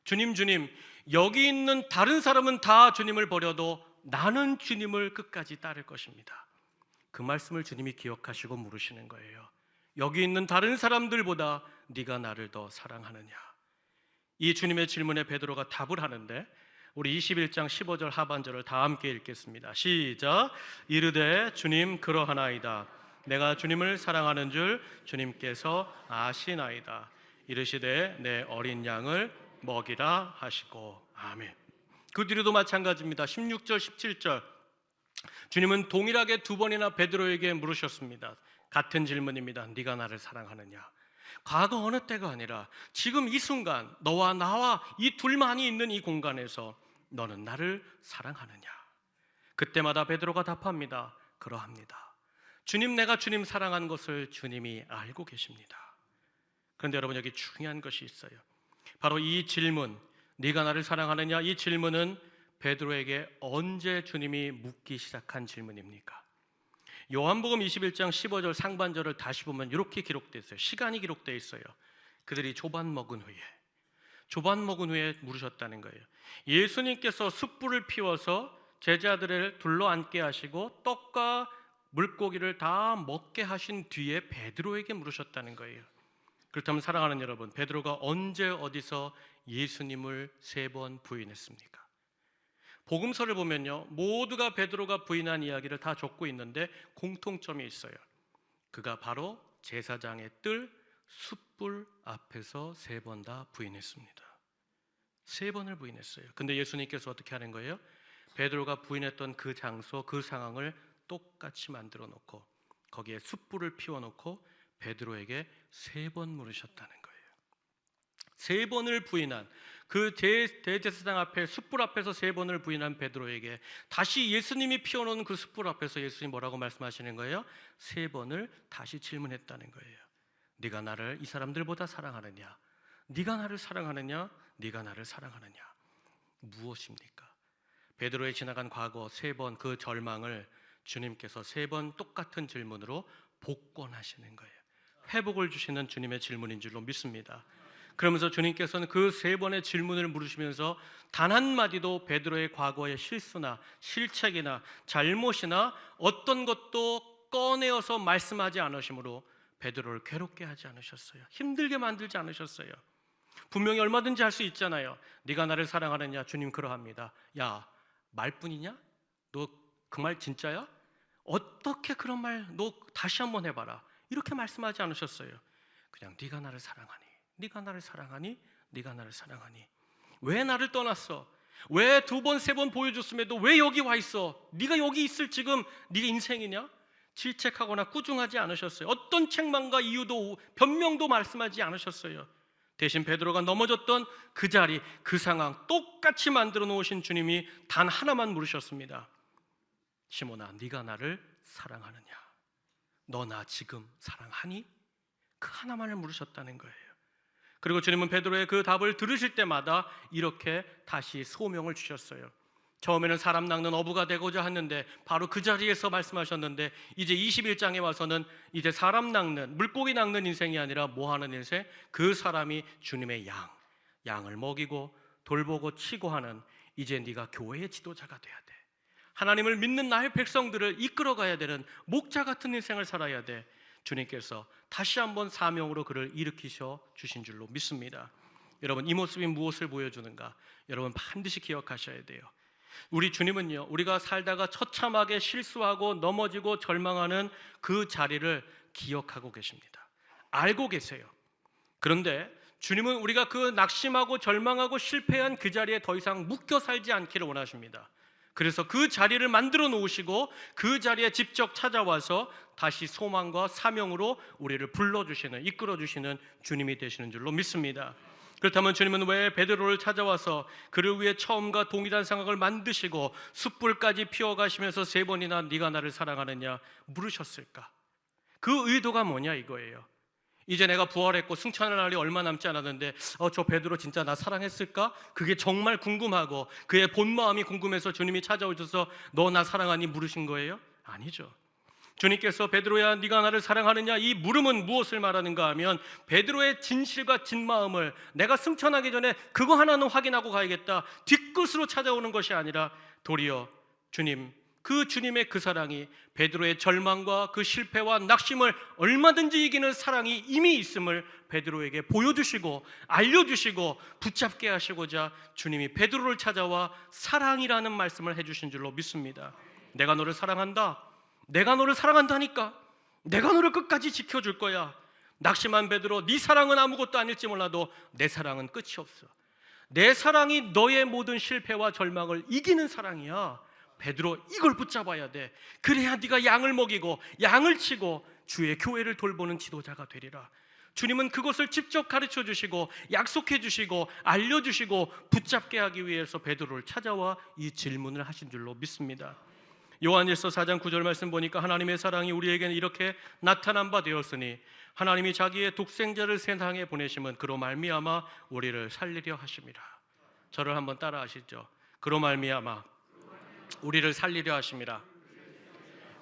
주님, 여기 있는 다른 사람은 다 주님을 버려도 나는 주님을 끝까지 따를 것입니다. 그 말씀을 주님이 기억하시고 물으시는 거예요. 여기 있는 다른 사람들보다 네가 나를 더 사랑하느냐? 이 주님의 질문에 베드로가 답을 하는데 우리 21장 15절 하반절을 다 함께 읽겠습니다. 시작. 이르되 주님 그러하나이다. 내가 주님을 사랑하는 줄 주님께서 아시나이다. 이르시되 내 어린 양을 먹이라 하시고. 아멘. 그 뒤로도 마찬가지입니다. 16절 17절 주님은 동일하게 두 번이나 베드로에게 물으셨습니다. 같은 질문입니다. 네가 나를 사랑하느냐? 과거 어느 때가 아니라 지금 이 순간 너와 나와 이 둘만이 있는 이 공간에서 너는 나를 사랑하느냐? 그때마다 베드로가 답합니다. 그러합니다. 주님, 내가 주님 사랑한 것을 주님이 알고 계십니다. 그런데 여러분, 여기 중요한 것이 있어요. 바로 이 질문, 네가 나를 사랑하느냐? 이 질문은 베드로에게 언제 주님이 묻기 시작한 질문입니까? 요한복음 21장 15절 상반절을 다시 보면 이렇게 기록되어 있어요. 시간이 기록되어 있어요. 그들이 조반 먹은 후에 물으셨다는 거예요. 예수님께서 숯불을 피워서 제자들을 둘러앉게 하시고 떡과 물고기를 다 먹게 하신 뒤에 베드로에게 물으셨다는 거예요. 그렇다면 사랑하는 여러분, 베드로가 언제 어디서 예수님을 3번 부인했습니까? 복음서를 보면요, 모두가 베드로가 부인한 이야기를 다 적고 있는데 공통점이 있어요. 그가 바로 제사장의 뜰 숯불 앞에서 3번 다 부인했습니다. 3번을 부인했어요. 근데 예수님께서 어떻게 하는 거예요? 베드로가 부인했던 그 장소, 그 상황을 똑같이 만들어 놓고 거기에 숯불을 피워 놓고 베드로에게 3번 물으셨다는 거예요. 3번을 부인한 그 대제사장 앞에 숯불 앞에서 3번을 부인한 베드로에게 다시 예수님이 피워놓은 그 숯불 앞에서 예수님 뭐라고 말씀하시는 거예요? 3번을 다시 질문했다는 거예요. 네가 나를 이 사람들보다 사랑하느냐? 네가 나를 사랑하느냐? 네가 나를 사랑하느냐? 무엇입니까? 베드로의 지나간 과거 3번 그 절망을 주님께서 3번 똑같은 질문으로 복권하시는 거예요. 회복을 주시는 주님의 질문인 줄로 믿습니다. 그러면서 주님께서는 그 3번의 질문을 물으시면서 단 한마디도 베드로의 과거의 실수나 실책이나 잘못이나 어떤 것도 꺼내어서 말씀하지 않으시므로 베드로를 괴롭게 하지 않으셨어요. 힘들게 만들지 않으셨어요. 분명히 얼마든지 할 수 있잖아요. 네가 나를 사랑하느냐? 주님 그러합니다. 야, 말뿐이냐? 너 그 말 진짜야? 어떻게 그런 말 너 다시 한번 해봐라. 이렇게 말씀하지 않으셨어요. 그냥 네가 나를 사랑하니, 네가 나를 사랑하니, 네가 나를 사랑하니. 왜 나를 떠났어? 왜 2번, 3번 보여줬음에도 왜 여기 와 있어? 네가 여기 있을 지금 네가 인생이냐? 질책하거나 꾸중하지 않으셨어요. 어떤 책망과 이유도 변명도 말씀하지 않으셨어요. 대신 베드로가 넘어졌던 그 자리, 그 상황 똑같이 만들어 놓으신 주님이 단 하나만 물으셨습니다. 시몬아, 네가 나를 사랑하느냐? 너 나 지금 사랑하니? 그 하나만을 물으셨다는 거예요. 그리고 주님은 베드로의 그 답을 들으실 때마다 이렇게 다시 소명을 주셨어요. 처음에는 사람 낚는 어부가 되고자 했는데 바로 그 자리에서 말씀하셨는데 이제 21장에 와서는 이제 사람 낚는, 물고기 낚는 인생이 아니라 뭐 하는 인생? 그 사람이 주님의 양을 먹이고 돌보고 치고 하는, 이제 네가 교회의 지도자가 돼야 돼. 하나님을 믿는 나의 백성들을 이끌어가야 되는 목자 같은 인생을 살아야 돼. 주님께서 다시 한번 사명으로 그를 일으키셔 주신 줄로 믿습니다. 여러분, 이 모습이 무엇을 보여주는가? 여러분 반드시 기억하셔야 돼요. 우리 주님은요, 우리가 살다가 처참하게 실수하고 넘어지고 절망하는 그 자리를 기억하고 계십니다. 알고 계세요. 그런데 주님은 우리가 그 낙심하고 절망하고 실패한 그 자리에 더 이상 묶여 살지 않기를 원하십니다. 그래서 그 자리를 만들어 놓으시고 그 자리에 직접 찾아와서 다시 소망과 사명으로 우리를 불러주시는, 이끌어주시는 주님이 되시는 줄로 믿습니다. 그렇다면 주님은 왜 베드로를 찾아와서 그를 위해 처음과 동일한 상황을 만드시고 숯불까지 피워가시면서 3번이나 네가 나를 사랑하느냐 물으셨을까? 그 의도가 뭐냐 이거예요. 이제 내가 부활했고 승천할 날이 얼마 남지 않았는데 저 베드로 진짜 나 사랑했을까? 그게 정말 궁금하고 그의 본마음이 궁금해서 주님이 찾아오셔서 너 나 사랑하니 물으신 거예요? 아니죠. 주님께서 베드로야 네가 나를 사랑하느냐 이 물음은 무엇을 말하는가 하면 베드로의 진실과 진마음을 내가 승천하기 전에 그거 하나는 확인하고 가야겠다, 뒤끝으로 찾아오는 것이 아니라 도리어 주님의 그 사랑이 베드로의 절망과 그 실패와 낙심을 얼마든지 이기는 사랑이 이미 있음을 베드로에게 보여주시고 알려주시고 붙잡게 하시고자 주님이 베드로를 찾아와 사랑이라는 말씀을 해주신 줄로 믿습니다. 내가 너를 사랑한다. 내가 너를 사랑한다니까. 내가 너를 끝까지 지켜줄 거야. 낙심한 베드로, 네 사랑은 아무것도 아닐지 몰라도 내 사랑은 끝이 없어. 내 사랑이 너의 모든 실패와 절망을 이기는 사랑이야. 베드로 이걸 붙잡아야 돼. 그래야 네가 양을 먹이고 양을 치고 주의 교회를 돌보는 지도자가 되리라. 주님은 그것을 직접 가르쳐 주시고 약속해 주시고 알려주시고 붙잡게 하기 위해서 베드로를 찾아와 이 질문을 하신 줄로 믿습니다. 요한일서 4장 9절 말씀 보니까 하나님의 사랑이 우리에게는 이렇게 나타난 바 되었으니 하나님이 자기의 독생자를 세상에 보내심은 그로 말미암아 우리를 살리려 하심이라. 저를 한번 따라 하시죠. 그로 말미암아 우리를 살리려 하심이라.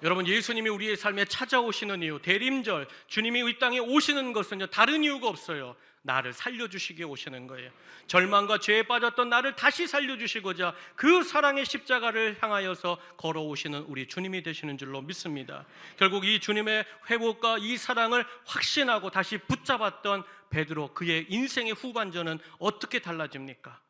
여러분, 예수님이 우리의 삶에 찾아오시는 이유, 대림절 주님이 이 땅에 오시는 것은요 다른 이유가 없어요. 나를 살려주시기에 오시는 거예요. 절망과 죄에 빠졌던 나를 다시 살려주시고자 그 사랑의 십자가를 향하여서 걸어오시는 우리 주님이 되시는 줄로 믿습니다. 결국 이 주님의 회복과 이 사랑을 확신하고 다시 붙잡았던 베드로, 그의 인생의 후반전은 어떻게 달라집니까?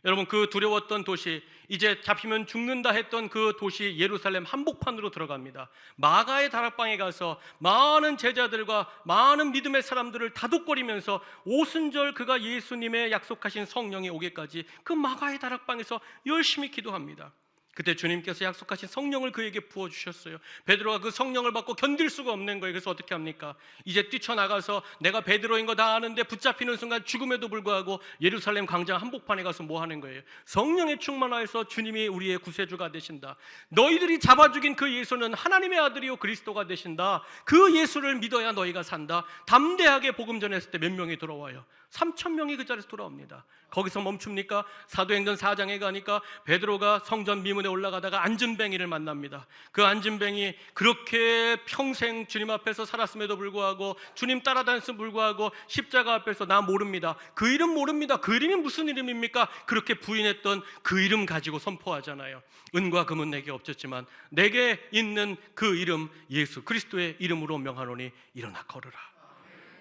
여러분, 그 두려웠던 도시, 이제 잡히면 죽는다 했던 그 도시 예루살렘 한복판으로 들어갑니다. 마가의 다락방에 가서 많은 제자들과 많은 믿음의 사람들을 다독거리면서 오순절 그가 예수님의 약속하신 성령이 오기까지 그 마가의 다락방에서 열심히 기도합니다. 그때 주님께서 약속하신 성령을 그에게 부어주셨어요. 베드로가 그 성령을 받고 견딜 수가 없는 거예요. 그래서 어떻게 합니까? 이제 뛰쳐나가서 내가 베드로인 거 다 아는데 붙잡히는 순간 죽음에도 불구하고 예루살렘 광장 한복판에 가서 뭐 하는 거예요? 성령에 충만하여서 주님이 우리의 구세주가 되신다. 너희들이 잡아 죽인 그 예수는 하나님의 아들이요 그리스도가 되신다. 그 예수를 믿어야 너희가 산다. 담대하게 복음 전했을 때 몇 명이 돌아와요? 3,000명이 그 자리에서 돌아옵니다. 거기서 멈춥니까? 사도행전 4장에 가니까 베드로가 성전 미문에 올라가다가 안진뱅이를 만납니다. 그 안진뱅이 그렇게 평생 주님 앞에서 살았음에도 불구하고 주님 따라다녔음에도 불구하고 십자가 앞에서 나 모릅니다. 그 이름 모릅니다. 그 이름이 무슨 이름입니까? 그렇게 부인했던 그 이름 가지고 선포하잖아요. 은과 금은 내게 없었지만 내게 있는 그 이름 예수 그리스도의 이름으로 명하노니 일어나 걸으라.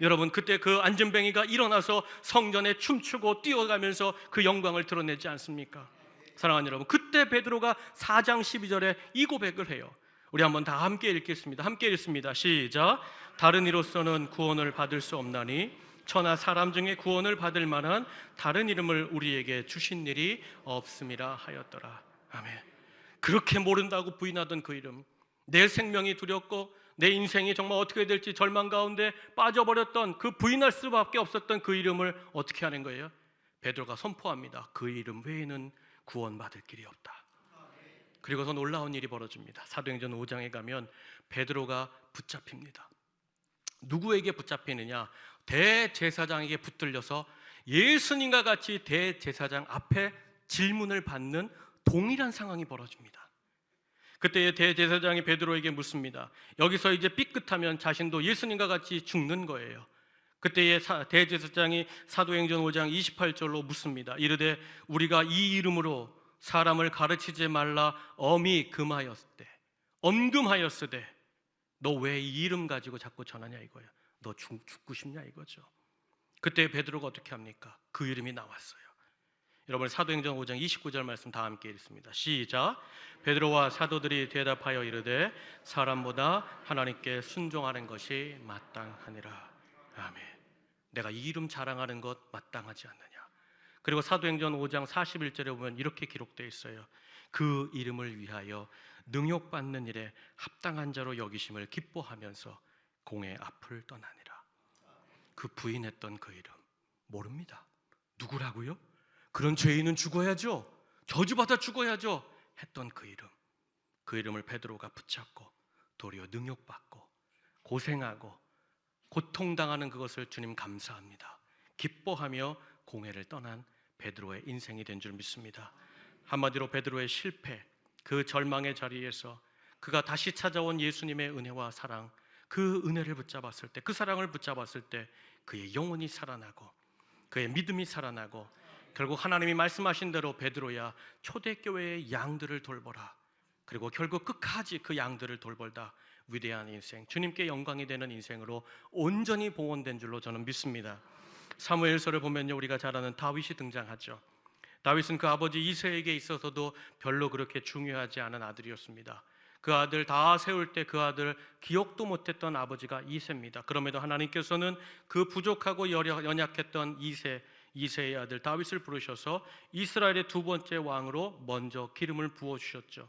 여러분, 그때 그 안진뱅이가 일어나서 성전에 춤추고 뛰어가면서 그 영광을 드러내지 않습니까? 사랑하는 여러분, 그때 베드로가 4장 12절에 이 고백을 해요. 우리 한번 다 함께 읽겠습니다. 함께 읽습니다. 시작. 다른 이로서는 구원을 받을 수 없나니 천하 사람 중에 구원을 받을 만한 다른 이름을 우리에게 주신 일이 없음이라 하였더라. 아멘. 그렇게 모른다고 부인하던 그 이름, 내 생명이 두렵고 내 인생이 정말 어떻게 될지 절망 가운데 빠져버렸던 그 부인할 수밖에 없었던 그 이름을 어떻게 하는 거예요? 베드로가 선포합니다. 그 이름 외에는 구원받을 길이 없다. 그리고서 놀라운 일이 벌어집니다. 사도행전 5장에 가면 베드로가 붙잡힙니다. 누구에게 붙잡히느냐? 대제사장에게 붙들려서 예수님과 같이 대제사장 앞에 질문을 받는 동일한 상황이 벌어집니다. 그때 대제사장이 베드로에게 묻습니다. 여기서 이제 삐끗하면 자신도 예수님과 같이 죽는 거예요. 그때 대제사장이 사도행전 5장 28절로 묻습니다. 이르되 우리가 이 이름으로 사람을 가르치지 말라 엄히 금하였으되 엄금하였으되 너 왜 이 이름 가지고 자꾸 전하냐 이거예요. 너 죽고 싶냐 이거죠. 그때 베드로가 어떻게 합니까? 그 이름이 나왔어요. 여러분, 사도행전 5장 29절 말씀 다 함께 읽습니다. 시작. 베드로와 사도들이 대답하여 이르되 사람보다 하나님께 순종하는 것이 마땅하니라. 아멘. 내가 이 이름 자랑하는 것 마땅하지 않느냐. 그리고 사도행전 5장 41절에 보면 이렇게 기록되어 있어요. 그 이름을 위하여 능욕받는 일에 합당한 자로 여기심을 기뻐하면서 공의 앞을 떠나니라. 그 부인했던 그 이름 모릅니다. 누구라고요? 그런 죄인은 죽어야죠. 저주받아 죽어야죠. 했던 그 이름, 그 이름을 베드로가 붙잡고 도리어 능욕받고 고생하고 고통당하는 그것을 주님 감사합니다. 기뻐하며 공회를 떠난 베드로의 인생이 된 줄 믿습니다. 한마디로 베드로의 실패, 그 절망의 자리에서 그가 다시 찾아온 예수님의 은혜와 사랑, 그 은혜를 붙잡았을 때, 그 사랑을 붙잡았을 때 그의 영혼이 살아나고 그의 믿음이 살아나고 결국 하나님이 말씀하신 대로 베드로야 초대교회의 양들을 돌보라. 그리고 결국 끝까지 그 양들을 돌보다 위대한 인생, 주님께 영광이 되는 인생으로 온전히 봉헌된 줄로 저는 믿습니다. 사무엘서를 보면요, 우리가 잘 아는 다윗이 등장하죠. 다윗은 그 아버지 이새에게 있어서도 별로 그렇게 중요하지 않은 아들이었습니다. 그 아들 다 세울 때 그 아들 기억도 못했던 아버지가 이새입니다. 그럼에도 하나님께서는 그 부족하고 연약했던 이새의 아들 다윗을 부르셔서 이스라엘의 두 번째 왕으로 먼저 기름을 부어주셨죠.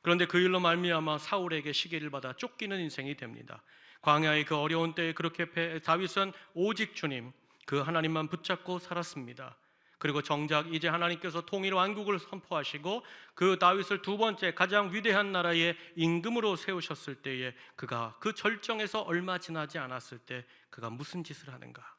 그런데 그 일로 말미암아 사울에게 시기를 받아 쫓기는 인생이 됩니다. 광야의 그 어려운 때에 그렇게 다윗은 오직 주님, 그 하나님만 붙잡고 살았습니다. 그리고 정작 이제 하나님께서 통일 왕국을 선포하시고 그 다윗을 두 번째 가장 위대한 나라의 임금으로 세우셨을 때에 그가 그 절정에서 얼마 지나지 않았을 때 그가 무슨 짓을 하는가?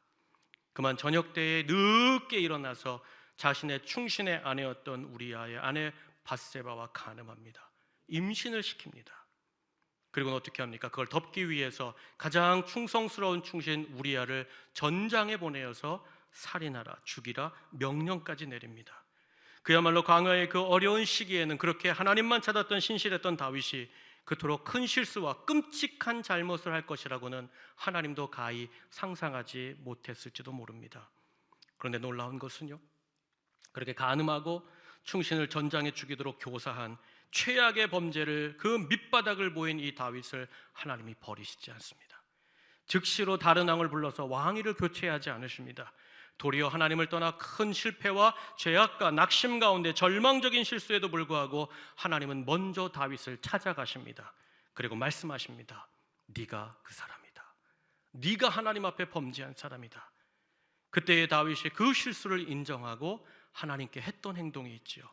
그만 저녁 때에 늦게 일어나서 자신의 충신의 아내였던 우리아의 아내 밧세바와 간음합니다. 임신을 시킵니다. 그리고 어떻게 합니까? 그걸 덮기 위해서 가장 충성스러운 충신 우리아를 전장에 보내어서 살인하라, 죽이라 명령까지 내립니다. 그야말로 광야의 그 어려운 시기에는 그렇게 하나님만 찾았던 신실했던 다윗이 그토록 큰 실수와 끔찍한 잘못을 할 것이라고는 하나님도 가히 상상하지 못했을지도 모릅니다. 그런데 놀라운 것은요, 그렇게 간음하고 충신을 전장에 죽이도록 교사한 최악의 범죄를, 그 밑바닥을 보인 이 다윗을 하나님이 버리시지 않습니다. 즉시로 다른 왕을 불러서 왕위를 교체하지 않으십니다. 도리어 하나님을 떠나 큰 실패와 죄악과 낙심 가운데 절망적인 실수에도 불구하고 하나님은 먼저 다윗을 찾아가십니다. 그리고 말씀하십니다. 네가 그 사람이다. 네가 하나님 앞에 범죄한 사람이다. 그때의 다윗이 그 실수를 인정하고 하나님께 했던 행동이 있지요.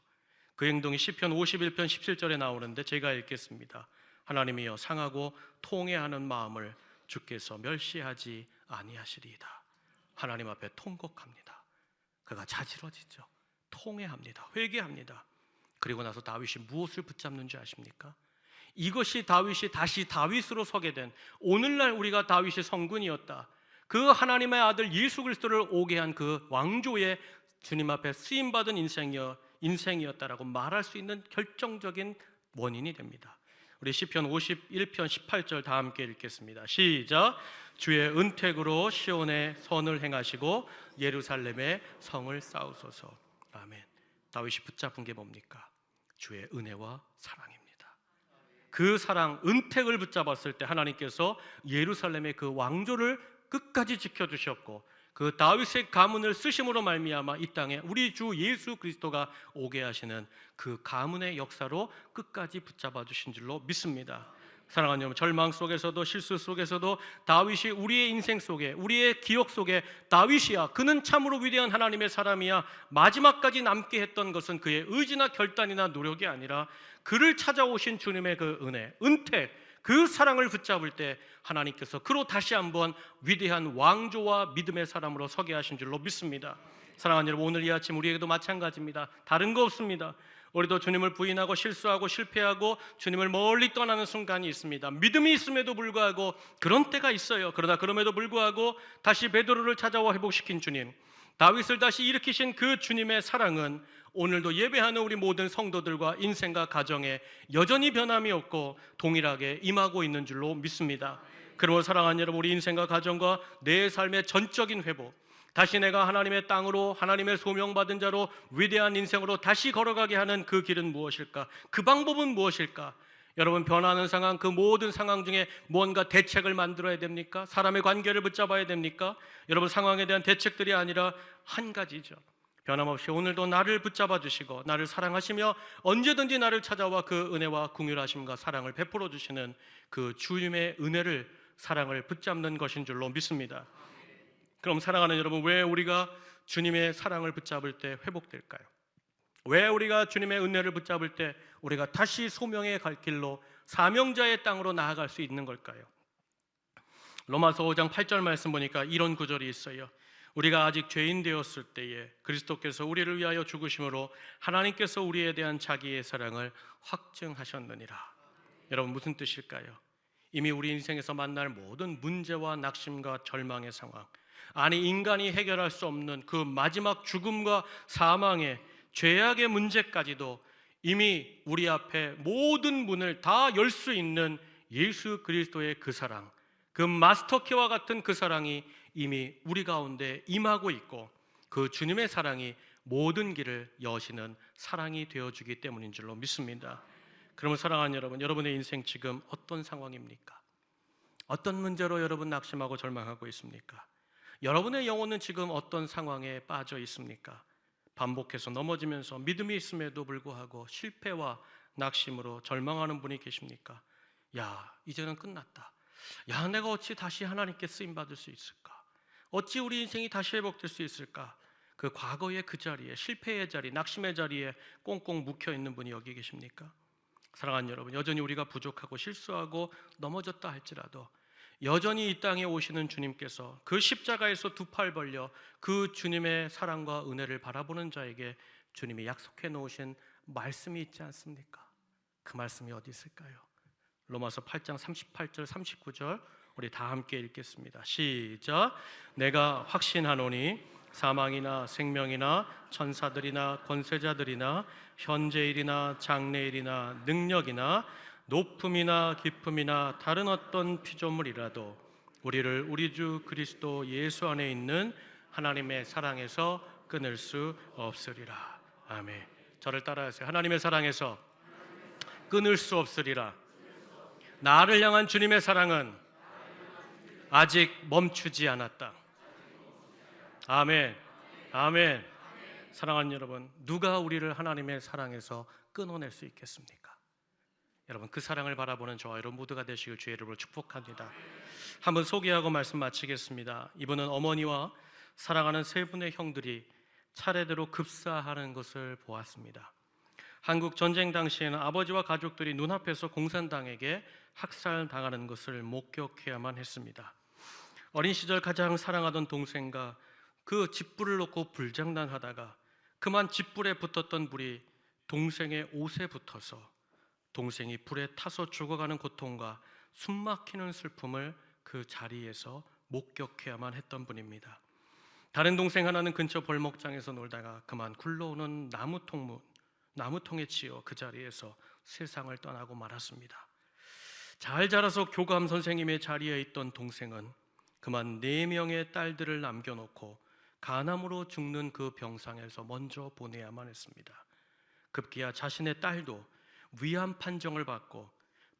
그 행동이 시편 51편 17절에 나오는데 제가 읽겠습니다. 하나님이여 상하고 통회하는 마음을 주께서 멸시하지 아니하시리이다. 하나님 앞에 통곡합니다. 그가 자지러지죠. 통회합니다. 회개합니다. 그리고 나서 다윗이 무엇을 붙잡는 줄 아십니까? 이것이 다윗이 다시 다윗으로 서게 된, 오늘날 우리가 다윗의 성군이었다, 그 하나님의 아들 예수 그리스도를 오게 한 그 왕조의 주님 앞에 쓰임받은 인생이었다라고 말할 수 있는 결정적인 원인이 됩니다. 우리 시편 51편 18절 다 함께 읽겠습니다. 시작. 주의 은택으로 시온에 선을 행하시고 예루살렘에 성을 쌓으소서. 아멘. 다윗이 붙잡은 게 뭡니까? 주의 은혜와 사랑입니다. 그 사랑, 은택을 붙잡았을 때 하나님께서 예루살렘의 그 왕조를 끝까지 지켜주셨고, 그 다윗의 가문을 쓰심으로 말미암아 이 땅에 우리 주 예수 그리스도가 오게 하시는 그 가문의 역사로 끝까지 붙잡아 주신 줄로 믿습니다. 사랑하는 여러분, 절망 속에서도 실수 속에서도 다윗이 우리의 인생 속에, 우리의 기억 속에 다윗이야, 그는 참으로 위대한 하나님의 사람이야, 마지막까지 남게 했던 것은 그의 의지나 결단이나 노력이 아니라 그를 찾아오신 주님의 그 은혜, 은택, 그 사랑을 붙잡을 때 하나님께서 그로 다시 한번 위대한 왕조와 믿음의 사람으로 서게 하신 줄로 믿습니다. 사랑하는 여러분, 오늘 이 아침 우리에게도 마찬가지입니다. 다른 거 없습니다. 우리도 주님을 부인하고 실수하고 실패하고 주님을 멀리 떠나는 순간이 있습니다. 믿음이 있음에도 불구하고 그런 때가 있어요. 그러나 그럼에도 불구하고 다시 베드로를 찾아와 회복시킨 주님, 다윗을 다시 일으키신 그 주님의 사랑은 오늘도 예배하는 우리 모든 성도들과 인생과 가정에 여전히 변함이 없고 동일하게 임하고 있는 줄로 믿습니다. 그러므로 사랑하는 여러분, 우리 인생과 가정과 내 삶의 전적인 회복, 다시 내가 하나님의 땅으로, 하나님의 소명받은 자로 위대한 인생으로 다시 걸어가게 하는 그 길은 무엇일까? 그 방법은 무엇일까? 여러분, 변하는 상황, 그 모든 상황 중에 뭔가 대책을 만들어야 됩니까? 사람의 관계를 붙잡아야 됩니까? 여러분, 상황에 대한 대책들이 아니라 한 가지죠. 변함없이 오늘도 나를 붙잡아 주시고 나를 사랑하시며 언제든지 나를 찾아와 그 은혜와 긍휼하심과 사랑을 베풀어 주시는 그 주님의 은혜를, 사랑을 붙잡는 것인 줄로 믿습니다. 그럼 사랑하는 여러분, 왜 우리가 주님의 사랑을 붙잡을 때 회복될까요? 왜 우리가 주님의 은혜를 붙잡을 때 우리가 다시 소명의 갈 길로, 사명자의 땅으로 나아갈 수 있는 걸까요? 로마서 5장 8절 말씀 보니까 이런 구절이 있어요. 우리가 아직 죄인 되었을 때에 그리스도께서 우리를 위하여 죽으심으로 하나님께서 우리에 대한 자기의 사랑을 확증하셨느니라. 여러분, 무슨 뜻일까요? 이미 우리 인생에서 만날 모든 문제와 낙심과 절망의 상황, 아니 인간이 해결할 수 없는 그 마지막 죽음과 사망의 죄악의 문제까지도 이미 우리 앞에 모든 문을 다 열 수 있는 예수 그리스도의 그 사랑, 그 마스터키와 같은 그 사랑이 이미 우리 가운데 임하고 있고, 그 주님의 사랑이 모든 길을 여시는 사랑이 되어주기 때문인 줄로 믿습니다. 그러면 사랑하는 여러분, 여러분의 인생 지금 어떤 상황입니까? 어떤 문제로 여러분 낙심하고 절망하고 있습니까? 여러분의 영혼은 지금 어떤 상황에 빠져 있습니까? 반복해서 넘어지면서 믿음이 있음에도 불구하고 실패와 낙심으로 절망하는 분이 계십니까? 야, 이제는 끝났다. 야, 내가 어찌 다시 하나님께 쓰임 받을 수 있을까? 어찌 우리 인생이 다시 회복될 수 있을까? 그 과거의 그 자리에, 실패의 자리, 낙심의 자리에 꽁꽁 묵혀 있는 분이 여기 계십니까? 사랑하는 여러분, 여전히 우리가 부족하고 실수하고 넘어졌다 할지라도 여전히 이 땅에 오시는 주님께서 그 십자가에서 두 팔 벌려 그 주님의 사랑과 은혜를 바라보는 자에게 주님이 약속해 놓으신 말씀이 있지 않습니까? 그 말씀이 어디 있을까요? 로마서 8장 38절 39절 우리 다 함께 읽겠습니다. 시작. 내가 확신하노니 사망이나 생명이나 천사들이나 권세자들이나 현재일이나 장래일이나 능력이나 높음이나 깊음이나 다른 어떤 피조물이라도 우리를 우리 주 그리스도 예수 안에 있는 하나님의 사랑에서 끊을 수 없으리라. 아멘. 저를 따라하세요. 하나님의 사랑에서 끊을 수 없으리라. 나를 향한 주님의 사랑은 아직 멈추지 않았다. 아멘. 아멘. 사랑하는 여러분, 누가 우리를 하나님의 사랑에서 끊어낼 수 있겠습니까? 여러분, 그 사랑을 바라보는 저와 여러분 모두가 되시길 주의 이름으로 축복합니다. 한번 소개하고 말씀 마치겠습니다. 이분은 어머니와 사랑하는 세 분의 형들이 차례대로 급사하는 것을 보았습니다. 한국 전쟁 당시에는 아버지와 가족들이 눈앞에서 공산당에게 학살당하는 것을 목격해야만 했습니다. 어린 시절 가장 사랑하던 동생과 그 집불을 놓고 불장난하다가 그만 집불에 붙었던 불이 동생의 옷에 붙어서 동생이 불에 타서 죽어가는 고통과 숨막히는 슬픔을 그 자리에서 목격해야만 했던 분입니다. 다른 동생 하나는 근처 벌목장에서 놀다가 그만 굴러오는 나무통에 치여 그 자리에서 세상을 떠나고 말았습니다. 잘 자라서 교감 선생님의 자리에 있던 동생은 그만 4명의 딸들을 남겨놓고 간암으로 죽는 그 병상에서 먼저 보내야만 했습니다. 급기야 자신의 딸도 위암 판정을 받고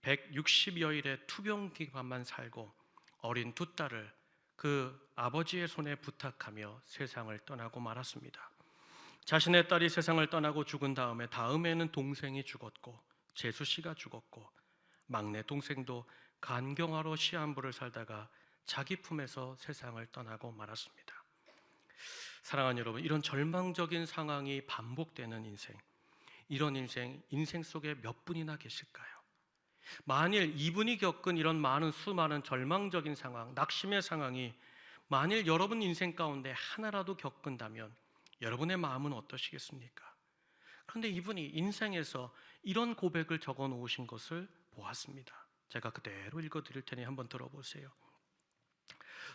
160여일의 투병기간만 살고 어린 두 딸을 그 아버지의 손에 부탁하며 세상을 떠나고 말았습니다. 자신의 딸이 세상을 떠나고 죽은 다음에는 동생이 죽었고 재수 씨가 죽었고 막내 동생도 간경화로 시한부를 살다가 자기 품에서 세상을 떠나고 말았습니다. 사랑하는 여러분, 이런 절망적인 상황이 반복되는 인생, 이런 인생 속에 몇 분이나 계실까요? 만일 이분이 겪은 이런 수많은 절망적인 상황, 낙심의 상황이 만일 여러분 인생 가운데 하나라도 겪은다면 여러분의 마음은 어떠시겠습니까? 그런데 이분이 인생에서 이런 고백을 적어 놓으신 것을 보았습니다. 제가 그대로 읽어드릴 테니 한번 들어보세요.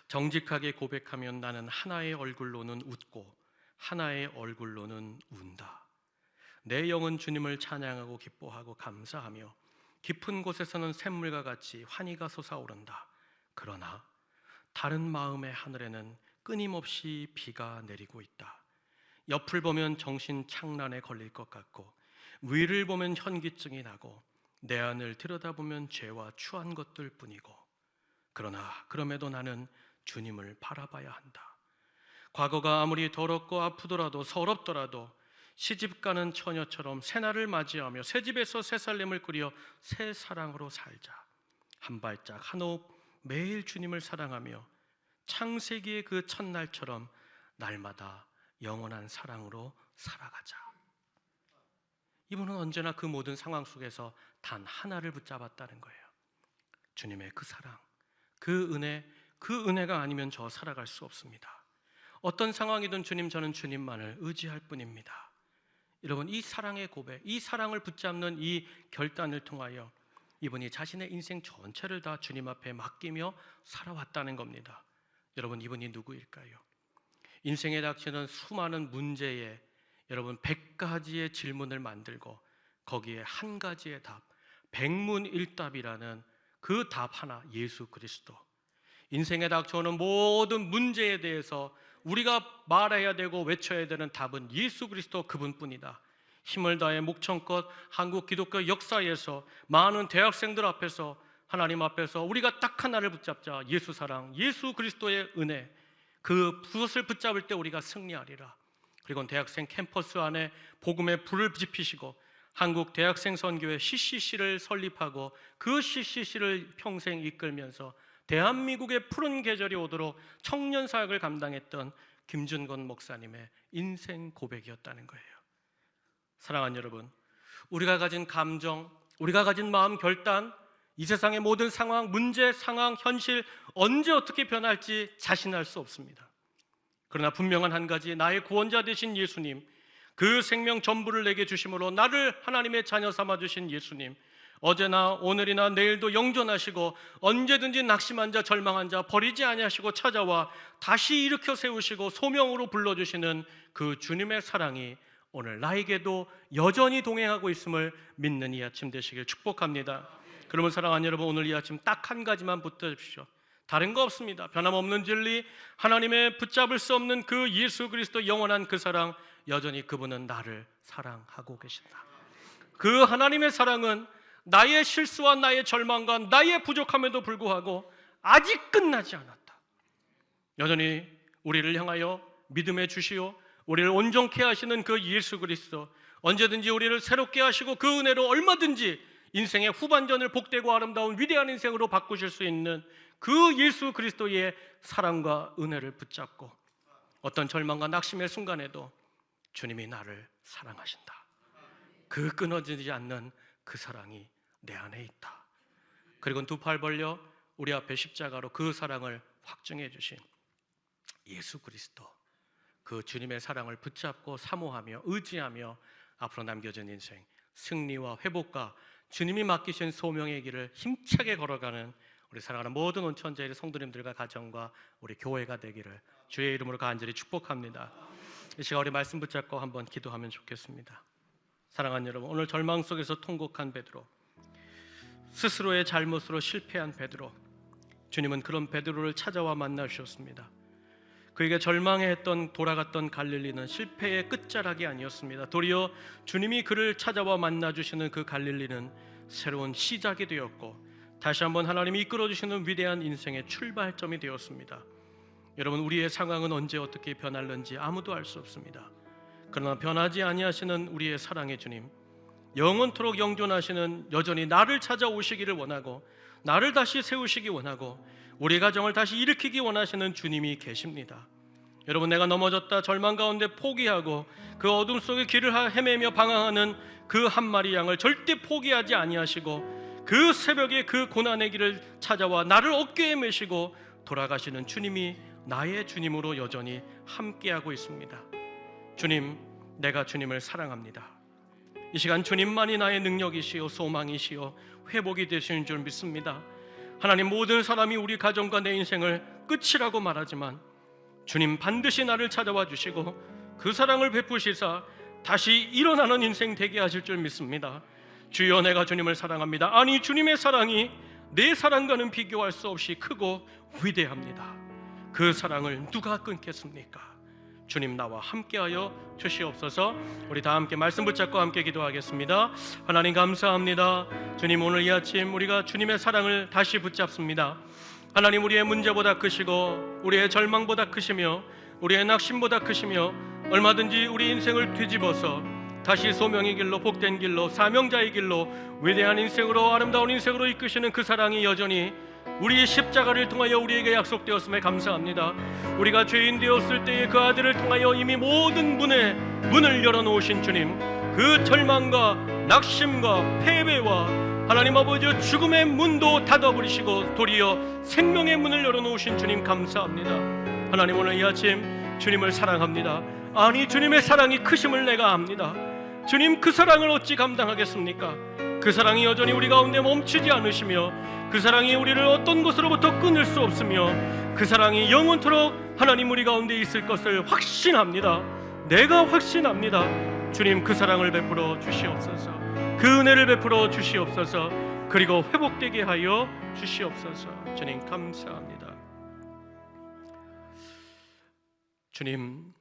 정직하게 고백하면 나는 하나의 얼굴로는 웃고 하나의 얼굴로는 운다. 내 영은 주님을 찬양하고 기뻐하고 감사하며 깊은 곳에서는 샘물과 같이 환희가 솟아오른다. 그러나 다른 마음의 하늘에는 끊임없이 비가 내리고 있다. 옆을 보면 정신 착란에 걸릴 것 같고 위를 보면 현기증이 나고 내 안을 들여다보면 죄와 추한 것들 뿐이고 그러나 그럼에도 나는 주님을 바라봐야 한다. 과거가 아무리 더럽고 아프더라도 서럽더라도 시집가는 처녀처럼 새날을 맞이하며 새 집에서 새 살림을 꾸려 새 사랑으로 살자. 한 발짝 한 호흡 매일 주님을 사랑하며 창세기의 그 첫날처럼 날마다 영원한 사랑으로 살아가자. 이분은 언제나 그 모든 상황 속에서 단 하나를 붙잡았다는 거예요. 주님의 그 사랑, 그 은혜가 아니면 저 살아갈 수 없습니다. 어떤 상황이든 주님, 저는 주님만을 의지할 뿐입니다. 여러분, 이 사랑의 고백, 이 사랑을 붙잡는 이 결단을 통하여 이분이 자신의 인생 전체를 다 주님 앞에 맡기며 살아왔다는 겁니다. 여러분, 이분이 누구일까요? 인생에 닥치는 수많은 문제에 여러분 100가지의 질문을 만들고 거기에 한 가지의 답, 백문일답이라는 그 답 하나, 예수 그리스도. 인생에 닥쳐오는 모든 문제에 대해서 우리가 말해야 되고 외쳐야 되는 답은 예수 그리스도 그분뿐이다. 힘을 다해 목청껏 한국 기독교 역사에서 많은 대학생들 앞에서 하나님 앞에서 우리가 딱 하나를 붙잡자. 예수 사랑, 예수 그리스도의 은혜. 그것을 붙잡을 때 우리가 승리하리라. 그리고 대학생 캠퍼스 안에 복음의 불을 지피시고 한국 대학생 선교회 CCC를 설립하고 그 CCC를 평생 이끌면서 대한민국의 푸른 계절이 오도록 청년 사역을 감당했던 김준건 목사님의 인생 고백이었다는 거예요. 사랑하는 여러분, 우리가 가진 감정, 우리가 가진 마음 결단, 이 세상의 모든 상황, 문제, 상황, 현실 언제 어떻게 변할지 자신할 수 없습니다. 그러나 분명한 한 가지, 나의 구원자 되신 예수님, 그 생명 전부를 내게 주심으로 나를 하나님의 자녀 삼아 주신 예수님, 어제나 오늘이나 내일도 영존하시고 언제든지 낙심한 자 절망한 자 버리지 아니하시고 찾아와 다시 일으켜 세우시고 소명으로 불러주시는 그 주님의 사랑이 오늘 나에게도 여전히 동행하고 있음을 믿는 이 아침 되시길 축복합니다. 그러면 사랑하는 여러분, 오늘 이 아침 딱 한 가지만 붙드십시오. 다른 거 없습니다. 변함없는 진리, 하나님의 붙잡을 수 없는 그 예수 그리스도 영원한 그 사랑, 여전히 그분은 나를 사랑하고 계신다. 그 하나님의 사랑은 나의 실수와 나의 절망과 나의 부족함에도 불구하고 아직 끝나지 않았다. 여전히 우리를 향하여 믿음의 주시오, 우리를 온전케 하시는 그 예수 그리스도, 언제든지 우리를 새롭게 하시고 그 은혜로 얼마든지 인생의 후반전을 복되고 아름다운 위대한 인생으로 바꾸실 수 있는 그 예수 그리스도의 사랑과 은혜를 붙잡고 어떤 절망과 낙심의 순간에도 주님이 나를 사랑하신다. 그 끊어지지 않는 그 사랑이 내 안에 있다. 그리고 두 팔 벌려 우리 앞에 십자가로 그 사랑을 확증해 주신 예수 그리스도, 그 주님의 사랑을 붙잡고 사모하며 의지하며 앞으로 남겨진 인생 승리와 회복과 주님이 맡기신 소명의 길을 힘차게 걸어가는 우리 사랑하는 모든 온천제일 성도님들과 가정과 우리 교회가 되기를 주의 이름으로 간절히 축복합니다. 이 시간 우리 말씀 붙잡고 한번 기도하면 좋겠습니다. 사랑하는 여러분, 오늘 절망 속에서 통곡한 베드로, 스스로의 잘못으로 실패한 베드로, 주님은 그런 베드로를 찾아와 만나 주셨습니다. 그에게 절망했던 돌아갔던 갈릴리는 실패의 끝자락이 아니었습니다. 도리어 주님이 그를 찾아와 만나 주시는 그 갈릴리는 새로운 시작이 되었고 다시 한번 하나님이 이끌어 주시는 위대한 인생의 출발점이 되었습니다. 여러분, 우리의 상황은 언제 어떻게 변할는지 아무도 알 수 없습니다. 그러나 변하지 아니하시는 우리의 사랑의 주님, 영원토록 영존하시는, 여전히 나를 찾아오시기를 원하고 나를 다시 세우시기 원하고 우리 가정을 다시 일으키기 원하시는 주님이 계십니다. 여러분, 내가 넘어졌다 절망 가운데 포기하고 그 어둠 속의 길을 헤매며 방황하는 그 한 마리 양을 절대 포기하지 아니하시고 그 새벽에 그 고난의 길을 찾아와 나를 어깨에 메시고 돌아가시는 주님이 나의 주님으로 여전히 함께하고 있습니다. 주님, 내가 주님을 사랑합니다. 이 시간 주님만이 나의 능력이시요 소망이시요 회복이 되시는 줄 믿습니다. 하나님, 모든 사람이 우리 가정과 내 인생을 끝이라고 말하지만 주님 반드시 나를 찾아와 주시고 그 사랑을 베푸시사 다시 일어나는 인생 되게 하실 줄 믿습니다. 주여, 내가 주님을 사랑합니다. 아니, 주님의 사랑이 내 사랑과는 비교할 수 없이 크고 위대합니다. 그 사랑을 누가 끊겠습니까? 주님, 나와 함께하여 주시옵소서. 우리 다 함께 말씀 붙잡고 함께 기도하겠습니다. 하나님 감사합니다. 주님, 오늘 이 아침 우리가 주님의 사랑을 다시 붙잡습니다. 하나님, 우리의 문제보다 크시고 우리의 절망보다 크시며 우리의 낙심보다 크시며 얼마든지 우리 인생을 뒤집어서 다시 소명의 길로, 복된 길로, 사명자의 길로, 위대한 인생으로, 아름다운 인생으로 이끄시는 그 사랑이 여전히 우리의 십자가를 통하여 우리에게 약속되었음에 감사합니다. 우리가 죄인 되었을 때의 그 아들을 통하여 이미 모든 문을 열어놓으신 주님, 그 절망과 낙심과 패배와 하나님 아버지 죽음의 문도 닫아버리시고 도리어 생명의 문을 열어놓으신 주님 감사합니다. 하나님, 오늘 이 아침 주님을 사랑합니다. 아니, 주님의 사랑이 크심을 내가 압니다. 주님, 그 사랑을 어찌 감당하겠습니까? 그 사랑이 여전히 우리 가운데 멈추지 않으시며 그 사랑이 우리를 어떤 곳으로부터 끊을 수 없으며 그 사랑이 영원토록 하나님 우리 가운데 있을 것을 확신합니다. 내가 확신합니다. 주님, 그 사랑을 베풀어 주시옵소서. 그 은혜를 베풀어 주시옵소서. 그리고 회복되게 하여 주시옵소서. 주님 감사합니다. 주님,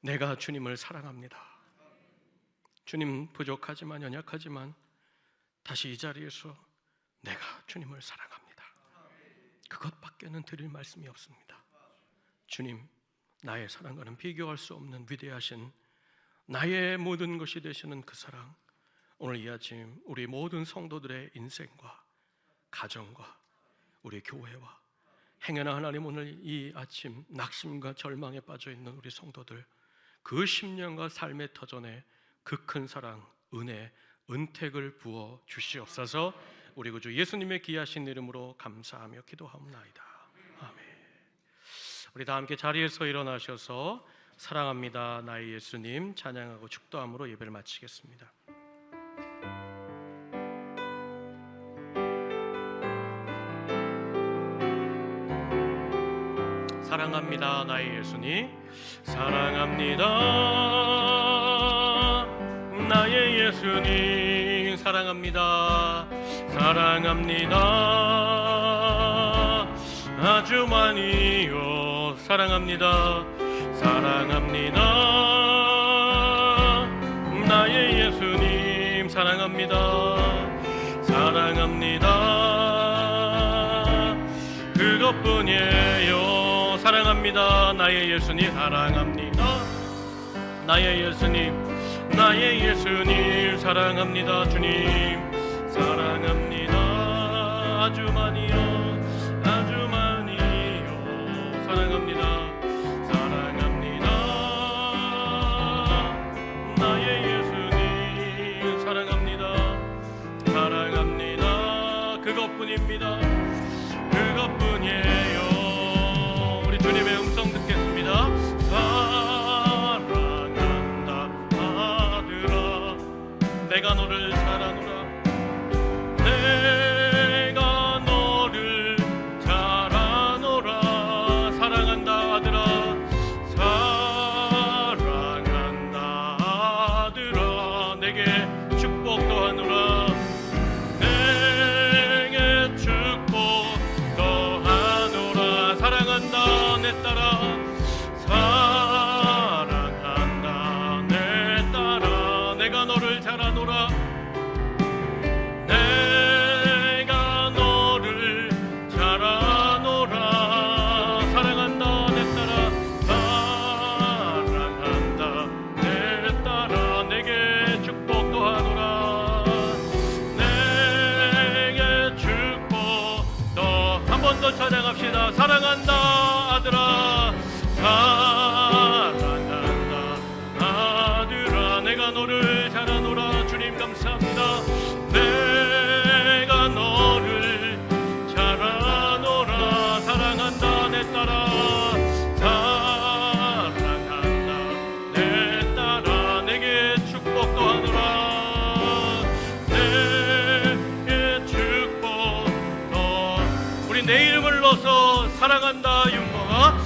내가 주님을 사랑합니다. 주님, 부족하지만 연약하지만 다시 이 자리에서 내가 주님을 사랑합니다. 그것밖에는 드릴 말씀이 없습니다. 주님, 나의 사랑과는 비교할 수 없는 위대하신 나의 모든 것이 되시는 그 사랑, 오늘 이 아침 우리 모든 성도들의 인생과 가정과 우리 교회와 행여나 하나님 오늘 이 아침 낙심과 절망에 빠져있는 우리 성도들 그 10년과 삶의 터전에 그 큰 사랑, 은혜, 은택을 부어 주시옵소서. 우리 구주 예수님의 귀하신 이름으로 감사하며 기도하옵나이다. 아멘. 우리 다 함께 자리에서 일어나셔서 사랑합니다 나의 예수님 찬양하고 축도함으로 예배를 마치겠습니다. 사랑합니다 나의 예수님, 사랑합니다 나의 예수님, 사랑합니다, 사랑합니다 아주 많이요, 사랑합니다, 사랑합니다 나의 예수님, 사랑합니다, 사랑합니다 그것뿐이에요. 사랑합니다 나의 예수님, 사랑합니다 나의 예수님, 나의 예수님, 사랑합니다 주님, 사랑합니다 아주 많이요, 아주 많이요, 사랑합니다, 사랑합니다 나의 예수님, 사랑합니다, 사랑합니다 그것뿐입니다, 그것뿐이에요. 우리 주님의 음성 듣겠습니다. 사랑한다 아들아 내가 너를 잘하노라, 내가 너를 잘하노라, 사랑한다 아들아, 사랑한다 아들아 내게 축복도 하노라, 내게 축복 더하노라, 사랑한다 내 딸아, 사랑한다 내 딸아 내가 너를 잘하노라, 내가 너를 잘하노라, 사랑한다 내 딸아, 사랑한다 내 딸아 내게 축복도 하노라, 내게 축복 더 한 번 더 찬양합시다. 사랑한다 아들아, 사랑한다 아들아 내가 너를 잘하노라, 주님 감사합니다, 내가 너를 잘하노라, 사랑한다 내 딸아, 사랑한다 내 딸아 내게 축복도 하노라, 내게 축복 더 우리 내 이름을 넣어서 사랑한다 윤범아,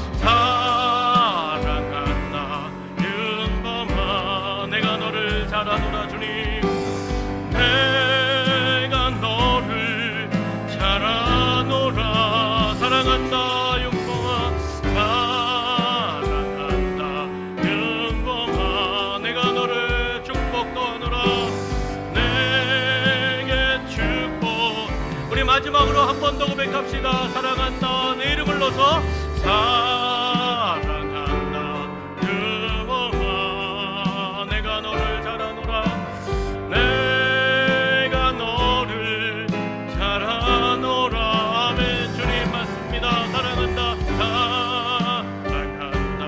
사랑한다 윤범아 내가 너를 잘하노라 주님, 내가 너를 잘하노라, 사랑한다 윤범아, 사랑한다 윤범아 내가 너를 축복도 하노라, 내게 축복 우리 마지막으로 한 번 더 고백합시다. 사랑한다 내 이름을 넣어서 사랑한다 윤범아 내가 너를 잘하노라, 내가 너를 잘하노라, 아멘. 주님 맞습니다. 사랑한다, 사랑한다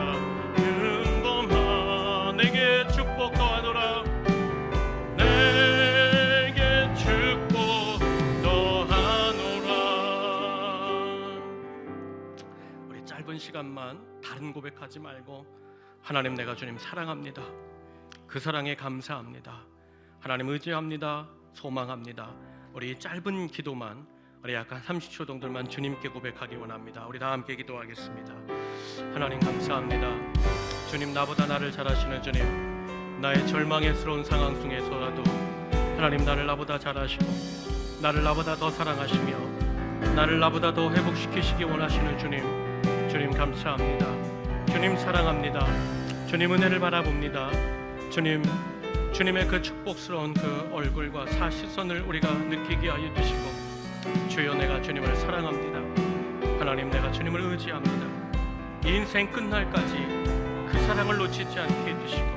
윤범아 내게 축복도 하노라, 내게 축복도 하노라. 우리 짧은 시간만 다른 고백하지 말고 하나님 내가 주님 사랑합니다, 그 사랑에 감사합니다, 하나님 의지합니다, 소망합니다. 우리 짧은 기도만 우리 약간 30초 정도만 주님께 고백하기 원합니다. 우리 다 함께 기도하겠습니다. 하나님 감사합니다. 주님 나보다 나를 잘 아시는 주님, 나의 절망스러운 상황 속에서라도 하나님 나를 나보다 잘 아시고 나를 나보다 더 사랑하시며 나를 나보다 더 회복시키시기 원하시는 주님, 주님 감사합니다. 주님 사랑합니다. 주님 은혜를 바라봅니다. 주님, 주님의 그 축복스러운 그 얼굴과 사시선을 우리가 느끼게 하여 주시고, 주여 내가 주님을 사랑합니다. 하나님 내가 주님을 의지합니다. 이 인생 끝날까지 그 사랑을 놓치지 않게 해주시고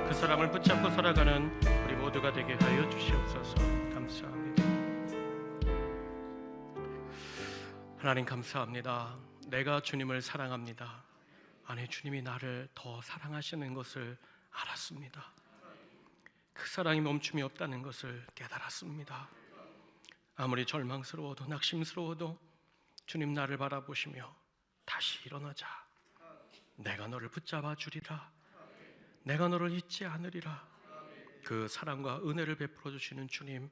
그 사랑을 붙잡고 살아가는 우리 모두가 되게 하여 주시옵소서. 감사합니다. 하나님 감사합니다. 내가 주님을 사랑합니다. 아니, 주님이 나를 더 사랑하시는 것을 알았습니다. 그 사랑이 멈춤이 없다는 것을 깨달았습니다. 아무리 절망스러워도 낙심스러워도 주님 나를 바라보시며 다시 일어나자. 내가 너를 붙잡아 주리라. 내가 너를 잊지 않으리라. 그 사랑과 은혜를 베풀어 주시는 주님,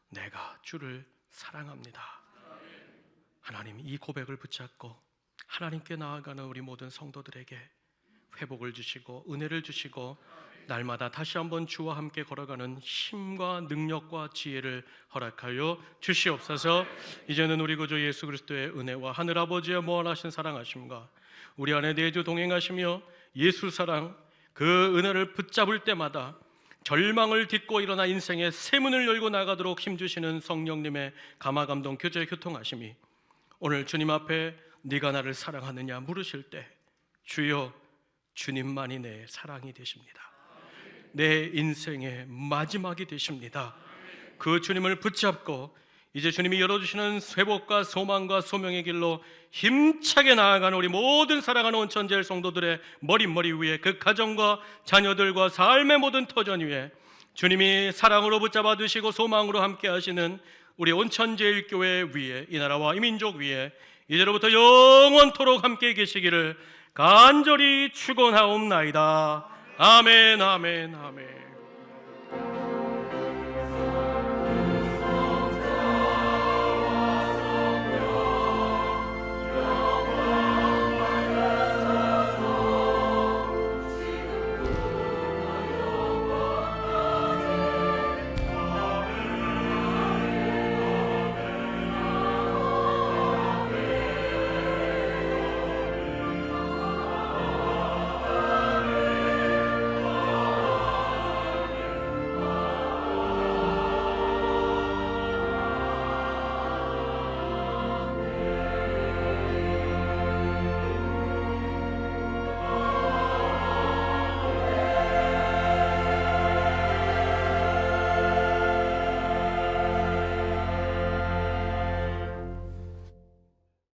내가 주를 사랑합니다. 하나님, 이 고백을 붙잡고 하나님께 나아가는 우리 모든 성도들에게 회복을 주시고 은혜를 주시고 날마다 다시 한번 주와 함께 걸어가는 힘과 능력과 지혜를 허락하여 주시옵소서. 이제는 우리 구주 예수 그리스도의 은혜와 하늘아버지의 무한하신 사랑하심과 우리 안에 내주 동행하시며 예수 사랑, 그 은혜를 붙잡을 때마다 절망을 딛고 일어나 인생의 새 문을 열고 나가도록 힘주시는 성령님의 감화감동 교제 교통하심이 오늘 주님 앞에 네가 나를 사랑하느냐 물으실 때 주여, 주님만이 내 사랑이 되십니다. 내 인생의 마지막이 되십니다. 그 주님을 붙잡고 이제 주님이 열어주시는 회복과 소망과 소명의 길로 힘차게 나아가는 우리 모든 사랑하는 온천제일 성도들의 머리 위에, 그 가정과 자녀들과 삶의 모든 터전 위에 주님이 사랑으로 붙잡아 두시고 소망으로 함께 하시는 우리 온천제일교회 위에, 이 나라와 이 민족 위에 이제로부터 영원토록 함께 계시기를 간절히 축원하옵나이다. 아멘, 아멘, 아멘.